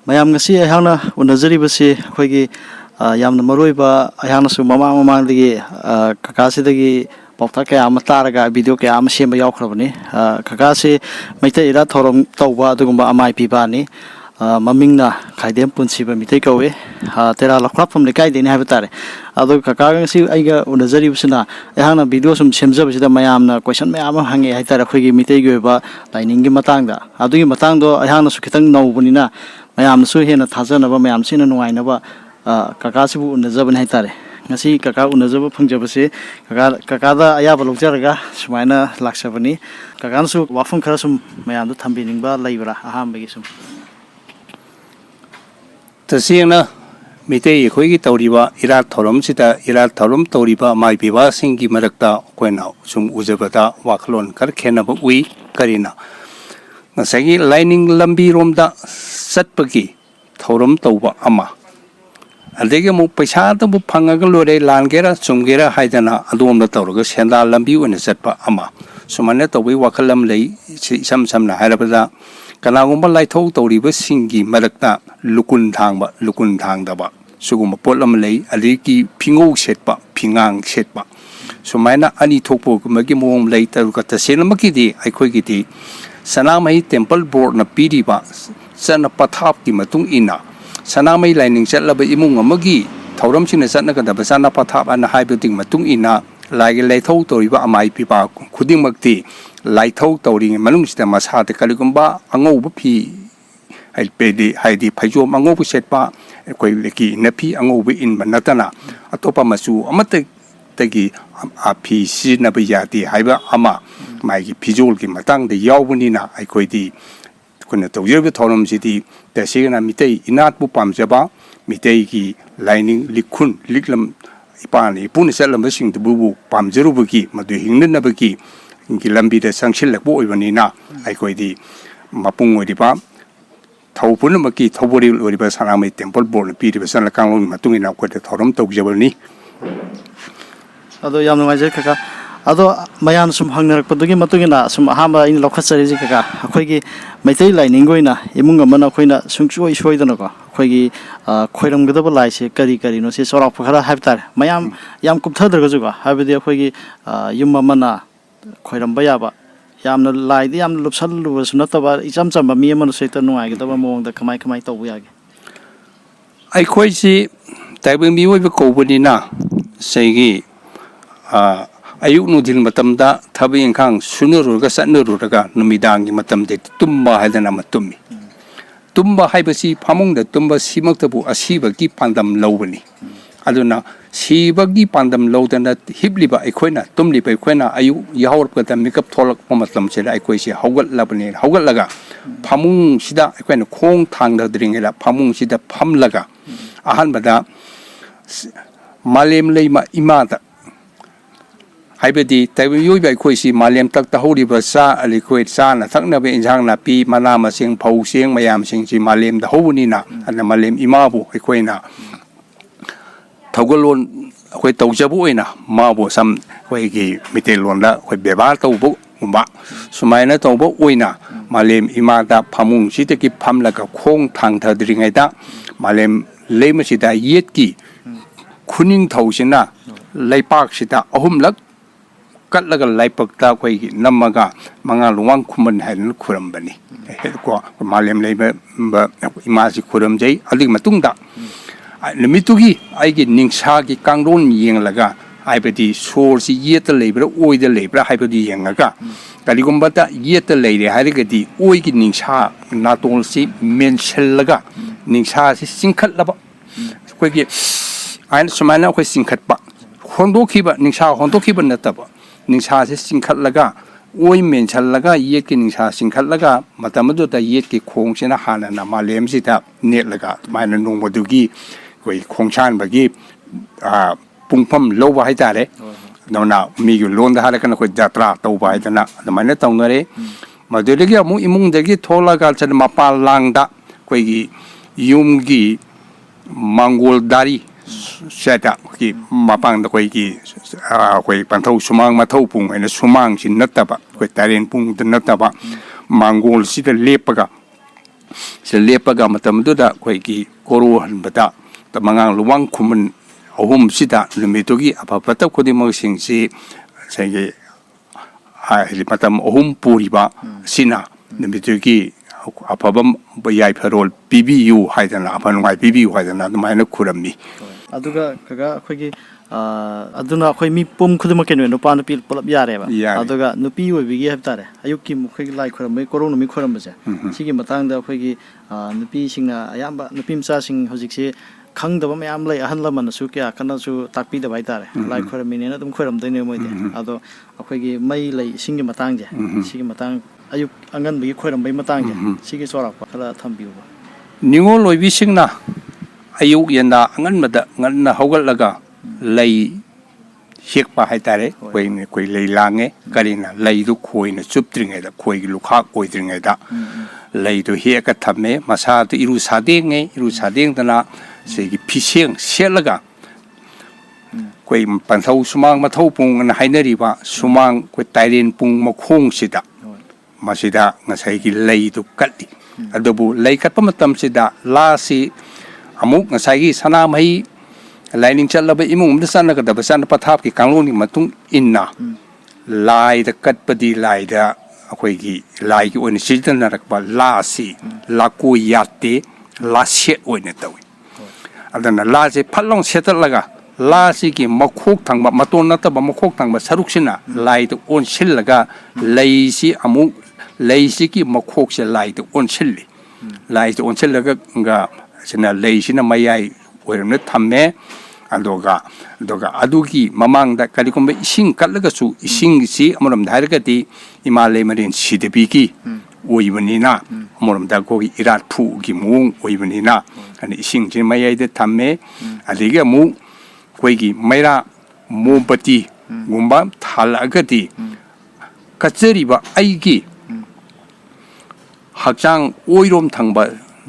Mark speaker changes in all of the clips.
Speaker 1: ꯃꯌꯥꯝ ꯉꯁꯤ ꯑꯩꯍꯥꯛꯅ ꯎꯅꯖꯔꯤꯕꯁꯤ ꯑꯩꯈꯣꯏꯒꯤ ꯌꯥꯝꯅ ꯃꯔꯨꯑꯣꯏꯕ ꯑꯩꯍꯥꯛꯅꯁꯨ ꯃꯃꯥꯡꯗꯒꯤ ꯀꯀꯥꯁꯤꯗꯒꯤ ꯄꯥꯎꯇꯥꯛ ꯀꯌꯥ ꯑꯃ ꯇꯥꯔꯒ ꯚꯤꯗꯤꯑꯣ ꯀꯌꯥ ꯑꯃ ꯁꯦꯝꯕ ꯌꯥꯎꯈ꯭ꯔꯕꯅꯤ ꯀꯀꯥꯁꯤ ꯃꯩꯇꯩ ꯏꯔꯥꯠ ꯊꯧꯔꯝ ꯇꯧꯕ ꯑꯗꯨꯒꯨꯝꯕ ꯑꯃꯥꯏ ꯄꯤꯕꯥꯅꯤ ꯃꯃꯤꯡꯅ ꯈꯥꯏꯗꯦꯝ ꯄꯨꯟꯁꯤꯕ ꯃꯤꯇꯩ ꯀꯧꯏ ꯇꯦꯔꯥ ꯂꯧꯈꯠꯐꯝ ꯂꯩꯀꯥꯏꯗꯩꯅꯤ ꯍꯥꯏꯕ ꯇꯥꯔꯦ ꯑꯗꯣ ꯀꯀꯥꯒ ꯉꯁꯤ ꯑꯩꯒ ꯎꯅꯖꯔꯤꯕꯁꯤꯅ ꯑꯩꯍꯥꯛꯅ ꯚꯤꯗꯤꯑꯣ ꯁꯨꯝ ꯁꯦꯝꯖꯕꯁꯤꯗ ꯃꯌꯥꯝꯅ ꯀꯣꯏꯁꯟ ꯃꯌꯥꯝ ꯑꯃ ꯍꯪꯉꯛꯑꯦ ꯍꯥꯏꯇꯥꯔꯦ ꯑꯩꯈꯣꯏꯒꯤ ꯃꯤꯇꯩꯒꯤ ꯑꯣꯏꯕ ꯂꯥꯏꯅꯤꯡꯒꯤ ꯃꯇꯥꯡꯗ ꯑꯗꯨꯒꯤ ꯃꯇꯥꯡꯗꯣ ꯑꯩꯍꯥꯛꯅꯁꯨ ꯈꯤꯇꯪ ꯅꯧꯕꯅꯤ나 ꯃꯌꯥꯝꯅꯁꯨ ꯍꯦꯟꯅ ꯊꯥꯖꯅꯕ ꯃꯌꯥꯝꯁꯤꯅ ꯅꯨꯡꯉꯥꯏꯅꯕ ꯀꯀꯥꯁꯤꯕꯨ ꯎꯅꯖꯕꯅꯤ ꯍꯥꯏꯇꯥꯔꯦ ꯉꯁꯤ ꯀꯀꯥ ꯎꯅꯖꯕ ꯐꯪꯖꯕꯁꯤ ꯀꯀꯥꯗ ꯑꯌꯥꯕ ꯂꯧꯖꯔꯒ ꯁꯨꯃꯥꯏꯅ ꯂꯥꯛꯆꯕꯅꯤ ꯀꯀꯥꯅꯁꯨ ꯋꯥꯐꯝ ꯈꯔ ꯁꯨꯝ ꯃꯌꯥꯝꯗ ꯊꯝꯕꯤꯅꯤꯡꯕ ꯂꯩꯕ꯭ꯔꯥ ꯑꯍꯥꯟꯕꯒꯤ ꯁꯨꯝ
Speaker 2: तसेंना मितई अखोई तौरीबा इरात थौरमसिदा इरात थौरम तौरीबा माइपिबासिंगी मरक्ता कोइना सुम उजबदा वाखलोन कर खेनब उई करिना ngasagi lining lambi romda satpagi thauram tauba ama adege mu paisa ta bu phangaga lore langera chumgera haidana adomda tawraga senda lambi oina satpa ama sumane tawbi wakhalam lei sam samna harabada kanagumba laithau tawriba singi marakta lukun thangdaba suguma polam lei adiki phingou setpa phingang setpa sumaina ani thokpo magi mom lei taruka tasenamaki di aikhoi gi di Sanamai Temple Board na piriba sana pathap ki matung ina Sanamai lining chatlaba imung amagi thauram sina satna kadaba sana pathap ana haibuting matung ina lagi laithau toriba amai pipa khuding makti laithau toring manung sita masa te kaligumba angau bu phi haipedi haidi phajom angau bu setpa koi leki napi angau bu in banatana atopa masu amate tagi api si na bayati haiba ama माइगी फिजोल की मतंग दे यावबनिना आइखोइदी कुना तौजरबे थौरम सिदी तसेगना मितई इनात बु पामजबा मितई की lining लिखुन लिखलम इपानी पुन सलम सिंग दबु पामजरुबगी मदु हिंगनबगी की लंबी दे संगसिलकबो ओइबनिना आइखोइदी मपुंग ओइदिबा थौपुनमकी थौबोरि ओइबा सनामै temple board पीरिबा सनला कांगलों मतुंगिना कोते थौरम तौजबनी
Speaker 1: अदो याम नुंगाइजे कका अदो मयान सुम हंगनरकपदुगी मतुगिना सुम अहांबा इन लौखत्सरिजि कका अखोइगी मैतै लाइनिंग ओइना इमुंग अमना अखोइना सुंचोइ सोइदनको अखोइगी खोइरमगदब लाइसे करी करीनो से चौराप खरा हाबतार मयाम याम कुपथदरगजुगा हाबदि अखोइगी युम अमना खोइरमबा याबा यामना लाइदि याम लुपसलुबसु नतबा इचम चम मी अमनु सहित नुंगाइगदब मोंगदा कमाय कमाय तौबु यागे
Speaker 2: आइखोइसि ताइबं मिओइबे कौबनिना सैगी अयुक नुदिल मतमदा थबि इंखांग सुनुरुगा सनुरुगा नुमिदांगी मतमदे तुम्बा हायदना मतुम्मी तुम्बा हायबसी फामुंगदा तुम्बा सिमक्तबु असीबगी पांदम लौबनी अदुना सिबगी पांदम लौदना हिबलिबा अखोइना तुमलिबा अखोइना अयुक याहौरपदा मेकअप थोलकपा मतमसेला अखोइसे हौगतलाबने हौगतलगा फामुंग सिदा अखोइना खोंग थांगदरिंगेला फामुंग सिदा फमलगा अहानबदा मालेम लेमा इमादा हाइबदी ताइबं योइबा अखोइसि मालेम तक तहौरिबा सा अलिखोइ साना थकनबे इंजांग नापी मना मसिंग फौसेंग मयाम सिंगसि मालेम दहौबनिना अन मालेम इमाबु अखोइना थौगलोन अखोइ तौजबु ओइना माबु सम अखोइगी मितेलोनदा अखोइ बेबार तौबु गुम्बा सुमाइना तौबु ओइना मालेम इमादा फामुंग सितकी फमलगा खोंग थांगथद्रिङैदा मालेम लेमसिदा येतकी खुनिंग थौसिना लैपाक सिदा अहुमलक कटलगा लाइपक्ता अखोइगी नम्मगा मंगा लुवांग खुमन हायन खुरमबनी को मालेम लेबा इमासि खुरमजै अदिग मतुंगदा निमितुगी आइगी निंगसागी कांगरोन येंगलगा हाइबदी सोरसि येत लेब्रा ओइदा लेब्रा हाइबदी येंगगा कलिगुंबता येत लेरे हारिगदी ओइगी निंगसा नातोलसि मेनसेलगा निंगसासि सिंखतलबा अखोइगी आइन सुमाइना अखोइ सिंखतबा होंदोखिबा निंगसा होंदोखिबा नतबा निंगसा से सिंखतलगा ओइ मेनसलगा येत की निंगसा सिंखतलगा मतमदुदा येत की खोंगसिना हाना मालेमसिदा नेटलगा माइना नोंबदुगी कोइ खोंगसान पुंगफम लौबा हाइतारे नौना मीगु लोंदा हारकन कोइ जात्रा तौबा हाइतना दमाइना तौनरे मदुदगी अमु इमुंगदगी थोलगा चन मपाल लांगदा कोइगी युमगी मंगोलदारी सेटा की मपांग द कोई की कोई पंथौ सुमांग मथौ पुंग एन सुमांग सि नतबा कोई तारेन पुंग द नतबा मंगोल सि द लेपगा ꯁꯤꯗ ꯂꯦꯞꯄꯒ ꯃꯇꯝꯗꯨꯗ ꯑꯩꯈꯣꯏꯒꯤ ꯀꯣꯔꯣ ꯍꯟꯕꯗ ꯃꯉꯥꯡ ꯂꯨꯋꯥꯡ ꯈꯨꯃꯟ ꯑꯍꯨꯝꯁꯤꯗ ꯅꯨꯃꯤꯠꯇꯨꯒꯤ ꯑꯐ ꯐꯠꯇ ꯈꯨꯗꯤꯡꯃꯛꯁꯤꯡꯁꯤ ꯉꯁꯥꯏꯒꯤ ꯍꯥꯏꯗꯤ ꯃꯇꯝ ꯑꯍꯨꯝ ꯄꯨꯔꯤꯕ ꯑꯁꯤꯅ ꯅꯨꯃꯤꯠꯇꯨꯒꯤ ꯑꯐꯕ ꯌꯥꯏꯐꯔꯣꯜ ꯄꯤꯕꯤꯌꯨ ꯍꯥꯏꯗꯅ ꯑꯐ ꯅꯨꯡꯉꯥꯏ ꯄꯤꯕꯤꯌꯨ ꯍꯥꯏꯗꯅ ꯑꯗꯨꯃꯥꯏꯅ ꯈꯨꯔꯝꯃꯤ
Speaker 1: ꯑꯗꯨꯒ ꯀꯀꯥ ꯑꯩꯈꯣꯏꯒꯤ ꯑꯗꯨꯅ ꯑꯩꯈꯣꯏ ꯃꯤ ꯄꯨꯝ ꯈꯨꯗꯤꯡꯃꯛꯀꯤ ꯅꯨꯄꯥ ꯅꯨꯄꯤ ꯄꯨꯂꯞ ꯌꯥꯔꯦꯕ
Speaker 2: ꯌꯥꯔꯦ
Speaker 1: ꯑꯗꯨꯒ ꯅꯨꯄꯤ ꯑꯣꯏꯕꯒꯤ ꯍꯥꯏꯕ ꯇꯥꯔꯦ ꯑꯌꯨꯛꯀꯤ ꯑꯩꯈꯣꯏꯒꯤ ꯂꯥꯏ ꯈꯣꯏꯔꯝꯕꯒꯤ ꯀꯣꯔꯧ ꯅꯨꯃꯤꯠ ꯈꯣꯏꯔꯝꯕꯁꯦ ꯁꯤꯒꯤ ꯃꯇꯥꯡꯗ ꯑꯩꯈꯣꯏꯒꯤ ꯅꯨꯄꯤꯁꯤꯡꯅ ꯑꯌꯥꯝꯕ ꯅꯨꯄꯤ ꯃꯆꯥꯁꯤꯡ ꯍꯧꯖꯤꯛꯁꯤ ꯈꯪꯗꯕ ꯃꯌꯥꯝ ꯂꯩ ꯑꯍꯜ ꯂꯃꯟꯅꯁꯨ ꯀꯌా ꯀꯟꯅꯁꯨ ꯇꯥꯛꯄꯤꯗꯕ ꯍꯥꯏꯇꯥꯔꯦ ꯂꯥꯏ ꯈꯣꯏꯔꯝꯃꯤꯅꯦꯅ ꯑꯗꯨꯝ ꯈꯣꯏꯔꯝꯗꯣꯏꯅꯦ ꯃꯣꯏꯗꯤ ꯑꯗꯣ ꯑꯩꯈꯣꯏꯒꯤ ꯃꯩ ꯂꯩ ꯏꯁꯤꯡꯒꯤ ꯃꯇꯥꯡꯁꯦ ꯁꯤꯒꯤ ꯃꯇꯥꯡ ꯑꯌꯨꯛ ꯑꯉꯟꯕꯒꯤ ꯈꯣꯏꯔꯝꯕꯒꯤ ꯃꯇꯥꯡꯁꯦ ꯁꯤꯒꯤ ꯆꯥꯎꯔꯥꯛꯄ ꯈꯔ ꯊꯝꯕꯤꯌꯨꯕ
Speaker 2: ꯅꯤꯉꯣꯜ ꯑꯣꯏꯕꯤꯁꯤꯡꯅ ꯑꯌꯨꯛ ꯌꯦꯟꯗꯥ ꯑꯉꯟꯕꯗ ꯉꯟꯅ ꯍꯧꯒꯠꯂꯒ ꯂꯩ ꯍꯦꯛꯄ ꯍꯥꯏꯇꯥꯔꯦ ꯑꯩꯈꯣꯏ ꯂꯩ ꯂꯥꯡꯉꯦ ꯀꯔꯤꯅ ꯂꯩꯗꯨ ꯈꯣꯏꯅ ꯆꯨꯞꯇ꯭ꯔꯤꯉꯩꯗ ꯈꯣꯏꯒꯤ ꯂꯨꯈꯥꯛ ꯑꯣꯏꯗ꯭ꯔꯤꯉꯩꯗ ꯂꯩꯗꯨ ꯍꯦꯛꯑꯒ ꯊꯝꯃꯦ ꯃꯁꯥꯗꯨ ꯏꯔꯨ ꯁꯥꯗꯦꯡꯉꯦ ꯏꯔꯨ ꯁꯥꯗꯦꯡꯗꯅ ꯁꯤꯒꯤ ꯐꯤꯁꯦꯡ ꯁꯦꯠꯂꯒ ꯑꯩꯈꯣই ꯄꯟꯊꯧ ꯁꯨꯃꯥꯡ ꯃꯊꯧ ꯄꯨꯡ ꯑꯅ ꯍꯥꯏꯅꯔꯤꯕ ꯁꯨꯃꯥꯡ ꯑꯩꯈꯣꯏ ꯇꯥꯏꯔꯦꯟ ꯄꯨꯡ ꯃꯈꯣꯡꯁꯤꯗ ꯃꯁꯤꯗ ꯉꯁꯥꯏꯒꯤ ꯂꯩꯗꯨ ꯀꯠꯂꯤ ꯑꯗꯨꯕꯨ ꯂꯩ ꯀꯠꯄ ꯃꯇꯝꯁꯤꯗ ꯂꯥꯁꯤ ꯑꯃꯨꯛ ꯉꯁꯥꯏꯒꯤ ꯁꯅꯥꯃꯍꯤ ꯂꯥꯏꯅꯤꯡ ꯆꯠꯂꯕ ꯏꯃꯨꯡ ꯑꯃꯗ ꯆꯠꯅꯒꯗꯕ ꯆꯠꯅ ꯄꯊꯥꯞꯀꯤ ꯀꯥꯡꯂꯣꯟꯒꯤ ꯃꯇꯨꯡ ꯏꯟꯅ ꯂꯥꯏꯗ ꯀꯠꯄꯗꯤ ꯂꯥꯏꯗ ꯑꯩꯈꯣꯏꯒꯤ ꯂꯥꯏꯒꯤ ꯑꯣꯏꯅ ꯁꯤꯖꯤꯟꯅꯔꯛꯄ ꯂꯥꯁꯤ ꯂꯥꯀꯣꯏ ꯌꯥꯠꯇꯦ ꯂꯥꯁꯦꯠ ꯑꯣꯏꯅ ꯇꯧꯏ ꯑꯗꯨꯅ ꯂꯥꯁꯦ ꯐꯠ ꯂꯥꯎ ꯁꯦꯠꯇꯠꯂꯒ ꯂꯥꯁꯤꯒꯤ ꯃꯈꯣꯛ ꯊꯪꯕ ꯃꯇꯣꯟ ꯅꯠꯇꯕ ꯃꯈꯣꯛ ꯊꯪꯕ ꯁꯔꯨꯛꯁꯤꯅ ꯂꯥꯏꯗ ꯑꯣꯟꯁꯤꯜꯂꯒ ꯂꯩꯁꯤ ꯑꯃꯨꯛ ꯂꯩꯁꯤꯒꯤ ꯃꯈꯣꯛꯁꯦ ꯂꯥꯏꯗ ꯑꯣꯟꯁꯤꯜꯂꯤ ꯂꯥꯏꯁꯤꯗ ꯑꯣꯟꯁꯤꯜꯂꯒ ꯁꯤꯅ ꯂꯩꯁꯤꯅ ꯃꯌꯥꯏ ꯑꯣꯏꯔꯝꯅ ꯊꯝꯃꯦ ꯑꯗꯨꯒ ꯑꯗꯨꯒꯤ ꯃꯃꯥꯡꯗ ꯀꯔꯤꯒꯨꯝꯕ ꯏꯁꯤꯡ ꯀꯠꯂꯒꯁꯨ ꯏꯁꯤꯡꯁꯤ ꯑꯃꯔꯣꯝꯗ ꯍꯥꯏꯔꯒꯗꯤ ꯏꯃꯥ ꯂꯩꯃꯔꯦꯟ ꯁꯤꯗꯕꯤꯒꯤ ꯑꯣꯏꯕꯅꯤꯅ ꯑꯃꯔꯣꯝꯗ ꯑꯩꯈꯣꯏꯒꯤ ꯏꯔꯥꯠ ꯐꯨꯒꯤ ꯃꯑꯣꯡ ꯑꯣꯏꯕꯅꯤꯅ ꯑꯗ ꯏꯁꯤꯡꯁꯤ ꯃꯌꯥꯏꯗ ꯊꯝꯃꯦ ꯑꯗꯒꯤ ꯑꯃꯨꯛ ꯑꯩꯈꯣꯏꯒꯤ ꯃꯩꯔꯥ ꯃꯣꯝꯕꯇꯤꯒꯨꯝꯕ ꯊꯥꯜꯂꯛꯑꯒꯗꯤ ꯀꯠꯆꯔꯤꯕ ꯑꯩꯒꯤ ꯍꯛꯆꯥꯡ ꯑꯣꯏꯔꯣꯝ ꯊꯪꯕ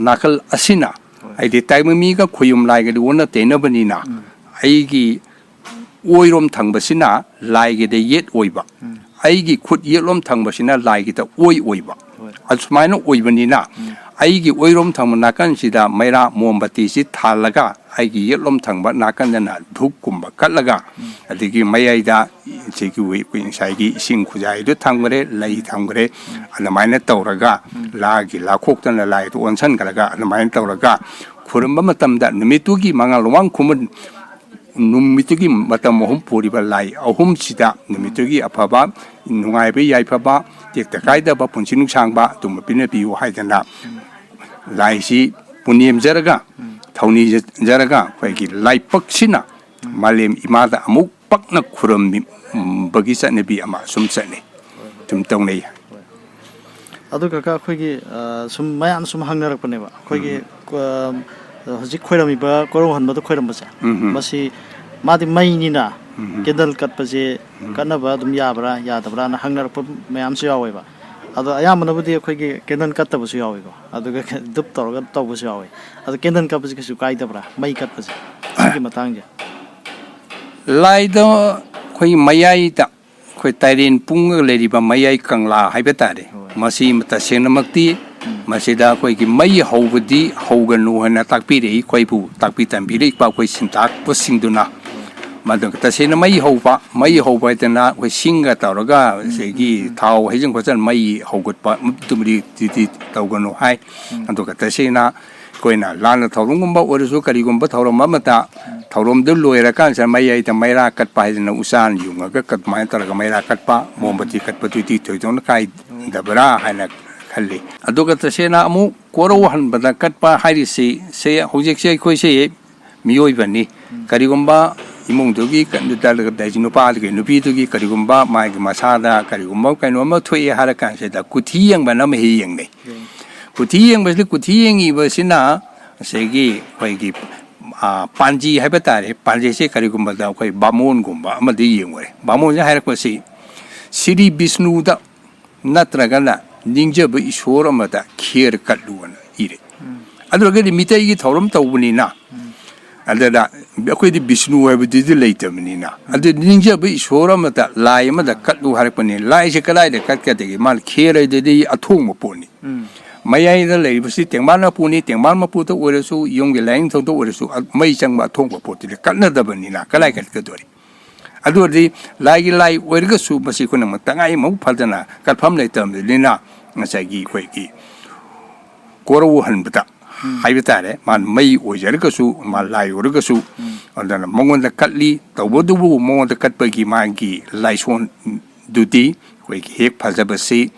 Speaker 2: ꯅꯥꯀꯜ ꯑꯁꯤꯅ ꯍꯥꯏꯗꯤ ꯇꯥꯏꯕꯪꯃꯤꯒ ꯈꯨꯌꯨꯝ ꯂꯥꯏꯒꯗꯤ ꯑꯣꯟꯅ ꯇꯩꯅꯕꯅꯤꯅ ꯑꯩꯒꯤ ꯑꯣꯏꯔꯣꯝ ꯊꯪꯕꯁꯤꯅ ꯂꯥꯏꯒꯤꯗ ꯌꯦꯠ ꯑꯣꯏꯕ ꯑꯩꯒꯤ ꯈꯨꯠ ꯌꯦꯠꯂꯣꯝ ꯊꯪꯕꯁꯤꯅ ꯂꯥꯏꯒꯤꯗ ꯑꯣꯏꯕ ꯑꯁꯨꯃꯥꯏꯅ ꯑꯣꯏꯕꯅꯤꯅ ꯑꯩꯒꯤ ꯑꯣꯏꯔꯣꯝ ꯊꯪꯕ ꯅꯥꯀꯟꯁꯤꯗ ꯃꯩꯔꯥ ꯃꯣꯝꯕꯇꯤꯁꯤ ꯊꯥꯜꯂꯒ ꯑꯩꯒꯤ ꯌꯦꯠꯂꯣꯝ ꯊꯪꯕ ꯅꯥꯀꯟꯗꯅ ꯙꯨꯞꯀꯨꯝꯕ ꯀꯠꯂꯒ ꯑꯗꯒꯤ ꯃꯌꯥꯏꯗ ꯁꯤꯒꯤ ꯉꯁꯥꯏꯒꯤ ꯏꯁꯤꯡ ꯈꯨꯖꯥꯏꯗꯨ ꯊꯝꯈ꯭ꯔꯦ ꯂꯩ ꯊꯝꯈ꯭ꯔꯦ ꯑꯗꯨꯃꯥꯏꯅ ꯇꯧꯔꯒ ꯂꯥꯒꯤ ꯂꯥꯈꯣꯛꯇꯅ ꯂꯥꯏꯗꯨ ꯑꯣꯟꯁꯤꯟꯈ꯭ꯔꯒ ꯑꯗꯨꯃꯥꯏꯅ ꯇꯧꯔꯒ ꯈꯨꯔꯨꯝꯕ ꯃꯇꯝꯗ ꯅꯨꯃꯤꯠꯇꯨꯒꯤ ꯃꯉꯥꯜ ꯂꯨꯋꯥꯡ ꯈꯨꯃꯟ ꯅꯨꯃꯤꯠꯇꯨꯒꯤ ꯃꯇꯝ ꯑꯍꯨꯝ ꯄꯨꯔꯤꯕ ꯂꯥꯏ ꯑꯍꯨꯝꯁꯤꯗ ꯅꯨꯃꯤꯠꯇꯨꯒꯤ ꯑꯐꯕ ꯅꯨꯡꯉꯥꯏꯕ ꯌꯥꯏꯐꯕ ꯇꯦꯛꯇ ꯀꯥꯏꯗꯕ ꯄꯨꯟꯁꯤ ꯅꯨꯡꯁꯥꯡꯕ ꯑꯗꯨꯝꯕ ꯄꯤꯅꯕꯤꯌꯨ ꯍꯥꯏꯗꯅ ꯂꯥꯏꯁꯤ ꯄꯨꯅꯦꯝꯖꯔꯒ ꯊꯧꯅꯤꯖꯔꯒ ꯑꯩꯈꯣꯏꯒꯤ ꯂꯥꯏꯄꯛꯁꯤꯅ ꯃꯥꯂꯦꯝ ꯏꯃꯥꯗ ꯑꯃꯨꯛ ꯄꯛꯅ ꯈꯨꯔꯨꯝꯕꯒꯤ ꯆꯠꯅꯕꯤ ꯑꯃ ꯁꯨꯝ ꯆꯠꯅꯩ ꯁꯨꯝ ꯇꯧꯅꯩ
Speaker 1: ꯑꯗꯨ ꯀꯀꯥ ꯑꯩꯈꯣꯏꯒꯤ ꯁꯨꯝ ꯃꯌꯥꯝ ꯁꯨꯝ ꯍꯪꯅꯔꯛꯄꯅꯦꯕ ꯑꯩꯈꯣꯏꯒꯤ ꯍꯧꯖꯤꯛ ꯈꯣꯏꯔꯝꯃꯤꯕ ꯀꯣꯔꯧ ꯍꯟꯕꯗ ꯈꯣꯏꯔꯝꯕꯁꯦ ꯃꯁꯤ ꯃꯥꯗꯤ ꯃꯩꯅꯤ나 ꯀꯦꯟꯗꯜ ꯀꯠꯄꯁꯦ ꯀꯠꯅꯕ ꯑꯗꯨꯝ ꯌꯥꯕ꯭ꯔꯥ ꯌꯥꯗꯕ꯭ꯔꯥꯅ ꯍꯪꯅꯔꯛꯄ ꯃꯌꯥꯝꯁꯨ ꯌꯥꯎꯋꯦꯕ ꯑꯗꯣ ꯑꯌꯥꯝꯕꯅꯕꯨꯗꯤ ꯑꯩꯈꯣꯏꯒꯤ ꯀꯦꯟꯗꯜ ꯀꯠꯇꯕꯁꯨ ꯌꯥꯎꯋꯦꯀꯣ ꯑꯗꯨꯒ ꯗꯨꯞ ꯇꯧꯔꯒ ꯇꯧꯕꯁꯨ ꯌꯥꯎꯋꯦ ꯑꯗꯣ ꯀꯦꯟꯗꯜ ꯀꯠꯄꯁꯦ ꯀꯩꯁꯨ ꯀꯥꯏꯗꯕ꯭ꯔꯥ ꯃꯩ ꯀꯠꯄꯁꯦ ꯁꯤꯒꯤ ꯃꯇꯥꯡꯁꯦ
Speaker 2: ꯂꯥꯏꯗ ꯑꯩꯈꯣꯏ ꯃꯌꯥꯏꯗ ꯑꯩꯈꯣꯏ ꯇꯥꯏꯔꯦꯟ ꯄꯨꯡꯉꯒ ꯂꯩꯔꯤꯕ ꯃꯌꯥꯏ ꯀꯪꯂꯥ ꯍꯥꯏꯕ ꯇꯥꯔꯦ ꯃꯁꯤ ꯇꯁꯦꯡꯅꯃꯛꯇꯤ ꯃꯁꯤꯗ ꯑꯩꯈꯣꯏꯒꯤ ꯃꯩ ꯍꯧꯕꯗꯤ ꯍꯧꯒꯅꯨ ꯍꯥꯏꯅ ꯇꯥꯛꯄꯤꯔꯛꯏ ꯑꯩꯈꯣꯏꯕꯨ ꯇꯥꯛꯄꯤ ꯇꯝꯕꯤꯔꯛꯏꯕ ꯑꯩꯈꯣꯏ ꯁꯤꯟꯇꯥꯛꯄꯁꯤꯡꯗꯨꯅ ꯃꯗꯨ ꯇꯁꯦꯡꯅ ꯃꯩ ꯍꯧꯕ ꯍꯥꯏꯗꯅ ꯑꯩꯈꯣꯏ ꯁꯤꯡꯒ ꯇꯧꯔꯒ ꯉꯁꯥꯏꯒꯤ ꯊꯥꯎ ꯍꯩꯖꯤꯟ ꯈꯣꯠꯆꯤꯟ ꯃꯩ ꯍꯧꯒꯠꯄ ꯑꯗꯨꯕꯨꯗꯤ ꯇꯧꯒꯅꯨ ꯍꯥꯏ ꯑꯗꯨꯒ ꯇꯁꯦꯡꯅ ꯑꯩꯈꯣꯏꯅ ꯂꯥꯟꯅ ꯊꯧꯔꯝꯒꯨꯝꯕ ꯑꯣꯏꯔꯁꯨ ꯀꯔꯤꯒꯨꯝꯕ ꯊꯧꯔꯝ ꯑꯃꯗ ꯊꯧꯔꯝꯗꯨ ꯂꯣꯏꯔꯀꯥꯟꯁꯤꯗ ꯃꯌꯥꯏꯗ ꯃꯩꯔꯥ ꯀꯠꯄ ꯍꯥꯏꯗꯅ ꯎꯆꯥꯟ ꯌꯨꯡꯉꯒ ꯑꯗꯨꯃꯥꯏꯅ ꯇꯧꯔꯒ ꯃꯩꯔꯥ ꯀꯠꯄ ꯃꯣꯝꯕꯇꯤ ꯀꯠꯄꯗꯨꯗꯤ ꯊꯣꯏꯗꯣꯛꯅ ꯀꯥꯏꯗꯕ꯭ꯔꯥ ꯍꯥꯏꯅ ꯈꯜꯂꯤ ꯑꯗꯨꯒ ꯇꯁꯦꯡꯅ ꯑꯃꯨꯛ ꯀꯣꯔꯧ ꯍꯟꯕꯗ ꯀꯠꯄ ꯍꯥꯏꯔꯤꯁꯤ ꯍꯧꯖꯤꯛꯁꯦ ꯑꯩꯈꯣꯏꯁꯦ ꯃꯤꯑꯣꯏꯕꯅꯤ ꯀꯔꯤꯒꯨꯝꯕ ꯏꯃꯨꯡꯗꯨꯒꯤ ꯅꯨꯄꯥꯗꯨꯒꯤ ꯅꯨꯄꯤꯗꯨꯒꯤ ꯀꯔꯤꯒꯨꯝꯕ ꯃꯥꯒꯤ ꯃꯁꯥꯗ ꯀꯔꯤꯒꯨꯝꯕ ꯀꯩꯅꯣꯝꯃ ꯊꯣꯛꯑꯦ ꯍꯥꯏꯔ ꯀꯥꯟꯁꯤꯗ ꯀꯨꯊꯤ ꯌꯦꯡꯕꯅ ꯑꯃ ꯍꯦꯛ ꯌꯦꯡꯅꯩ ꯀꯨꯊꯤ ꯌꯦꯡꯕꯁꯤꯗ ꯀꯨꯊꯤ ꯌꯦꯡꯉꯤꯕꯁꯤꯅ ꯉꯁꯥꯏꯒꯤ ꯑꯩꯈꯣꯏꯒꯤ ꯄꯥꯟꯖꯤ ꯍꯥꯏꯕ ꯇꯥꯔꯦ ꯄꯥꯟꯖꯤꯁꯦ ꯀꯔꯤꯒꯨꯝꯕꯗ ꯑꯩꯈꯣꯏ ꯕꯥꯃꯣꯟꯒꯨꯝꯕ ꯑꯃꯗꯤ ꯌꯦꯡꯉꯨꯔꯦ ꯕꯥꯃꯣꯟꯁꯦ ꯍꯥꯏꯔꯛꯄꯁꯤ ꯁꯤꯔꯤ ꯕꯤꯁꯅꯨꯗ ꯅꯠꯇ꯭ꯔꯒꯅ ꯅꯤꯡꯖꯕ ꯏꯁꯣꯔ ꯑꯃꯗ ꯈꯦꯔ ꯀꯠꯂꯨꯅ ꯏꯔꯦ ꯑꯗꯨꯔꯒꯗꯤ ꯃꯤꯇꯩꯒꯤ ꯊꯧꯔꯝ ꯇꯧꯕꯅꯤꯅ ꯑꯗꯨꯗ ꯑꯩꯈꯣꯏꯗꯤ ꯕꯤꯁꯅꯨ ꯍꯥꯏꯕꯗꯨꯗꯤ ꯂꯩꯇꯕꯅꯤꯅ ꯑꯗꯨ ꯅꯤꯡꯖꯕ ꯏꯁꯣꯔ ꯑꯃꯗ ꯂꯥꯏ ꯑꯃꯗ ꯀꯠꯂꯨ ꯍꯥꯏꯔꯛꯄꯅꯤ ꯂꯥꯏꯁꯦ ꯀꯗꯥꯏꯗ ꯀꯠꯀꯗꯒꯦ ꯃꯥꯅ ꯈꯦꯔ ꯍꯥꯏꯗꯨꯗꯤ ꯑꯊꯣꯡꯕ ꯄꯣꯠꯅꯤ mayai the labor sit, Temana Puni, Temama Puta Uresu, young Lang to Uresu, May Chang Matonga Put, the Canada Banina, Kalaka Kadori. Adori, Lai, Wergasu, Basicuna Matanga, Padana, Kalpamle term, the Lina, Nasagi, Quaki. Koro Hanbata. Haibitare, man may was Ergasu, Malay Urgasu, and then among the Cutly, the Woodoo, more the Cutbuggy Mangi, Lyswan duty, Quake Hip Pazabasi,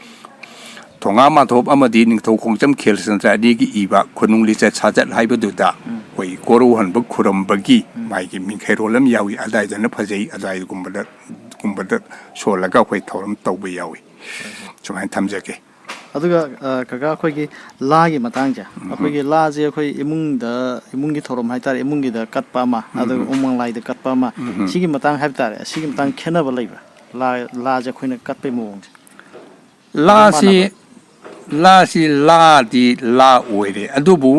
Speaker 2: Tongama Top Amadin, Tokong Kills and Radigi Eva, Kunuli said Sajat Hyberduda, Quake Koro and Bukurum Bagi, Mike Minkerolam Yawi, Adai than a Pazi, Adai Gumbadat, so like a way Torum Toby Yawi. So I'm Tamzaki.
Speaker 1: ꯑꯗꯨꯒ ꯀꯀꯥ ꯑꯩꯈꯣꯏꯒꯤ ꯂꯥꯒꯤ ꯃꯇꯥꯡꯁꯦ ꯑꯩꯈꯣꯏꯒꯤ ꯂꯥꯁꯦ ꯑꯩꯈꯣꯏ ꯏꯃꯨꯡꯒꯤ ꯊꯧꯔꯝ ꯍꯥꯏꯇꯥꯔꯦ ꯏꯃꯨꯡꯒꯤꯗ ꯀꯠꯄ ꯑꯃ ꯑꯗꯨꯒ ꯎꯃꯪ ꯂꯥꯏꯗ ꯀꯠꯄ ꯑꯃ ꯁꯤꯒꯤ ꯃꯇꯥꯡ ꯍꯥꯏꯕ ꯇꯥꯔꯦ ꯁꯤꯒꯤ ꯃꯇꯥꯡ ꯈꯦꯠꯅꯕ ꯂꯩꯕ꯭ꯔꯥ ꯂꯥꯁꯦ ꯑꯩꯈꯣꯏꯅ ꯀꯠꯄꯩ ꯃꯑꯣꯡꯁꯦ
Speaker 2: ꯂꯥꯁꯤ ꯂꯥꯗꯤ ꯂꯥ ꯑꯣꯏꯔꯦ ꯑꯗꯨꯕꯨ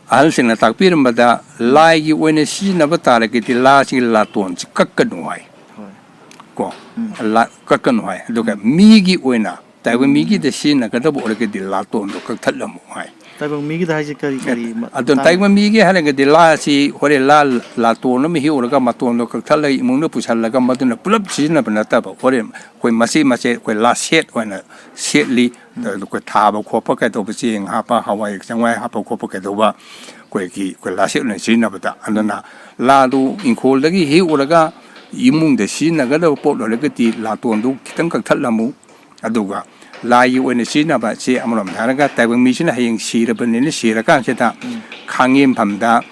Speaker 2: ꯑꯍꯜꯁꯤꯡꯅ ꯇꯥꯛꯄꯤꯔꯝꯕꯗ ꯂꯥꯏꯒꯤ ꯑꯣꯏꯅ ꯁꯤꯖꯤꯟꯅꯕ ꯇꯥꯔꯒꯗꯤ ꯂꯥꯁꯤ ꯂꯥꯇꯣꯟꯁꯤ ꯀꯛꯀꯅꯨ ꯍꯥꯏ ꯀꯣ ꯀꯛꯀꯅꯨ ꯍꯥꯏ ꯑꯗꯨꯒ ꯃꯤꯒꯤ ꯑꯣꯏꯅ Taiwan Migi the Shin, a Katabo or the Laton, the Catalamo.
Speaker 1: Taiwan Migi the Hajikari.
Speaker 2: I don't Taiwan Migi having a delasi or a latonum, he or a gamaton, or Catala, Munopus, Halaga Matuna, Pulp, Chin up in a table for him, when Massima said, when last hit, when a shitly, the Tabo Copocket overseeing Hapa, Hawaii, somewhere Hapa Copocket over, Quaki, last hit and Shin up at Andana, Ladu, in Coldagi, he or a ga, Imung the Shin, a gather port or legati, Laton, Kitanka Talamu, Aduga. Lai when the scene about say Amram Haraga, Taiwan mission haying Shiraban in the Shirakan Seta, Kangim Pamda,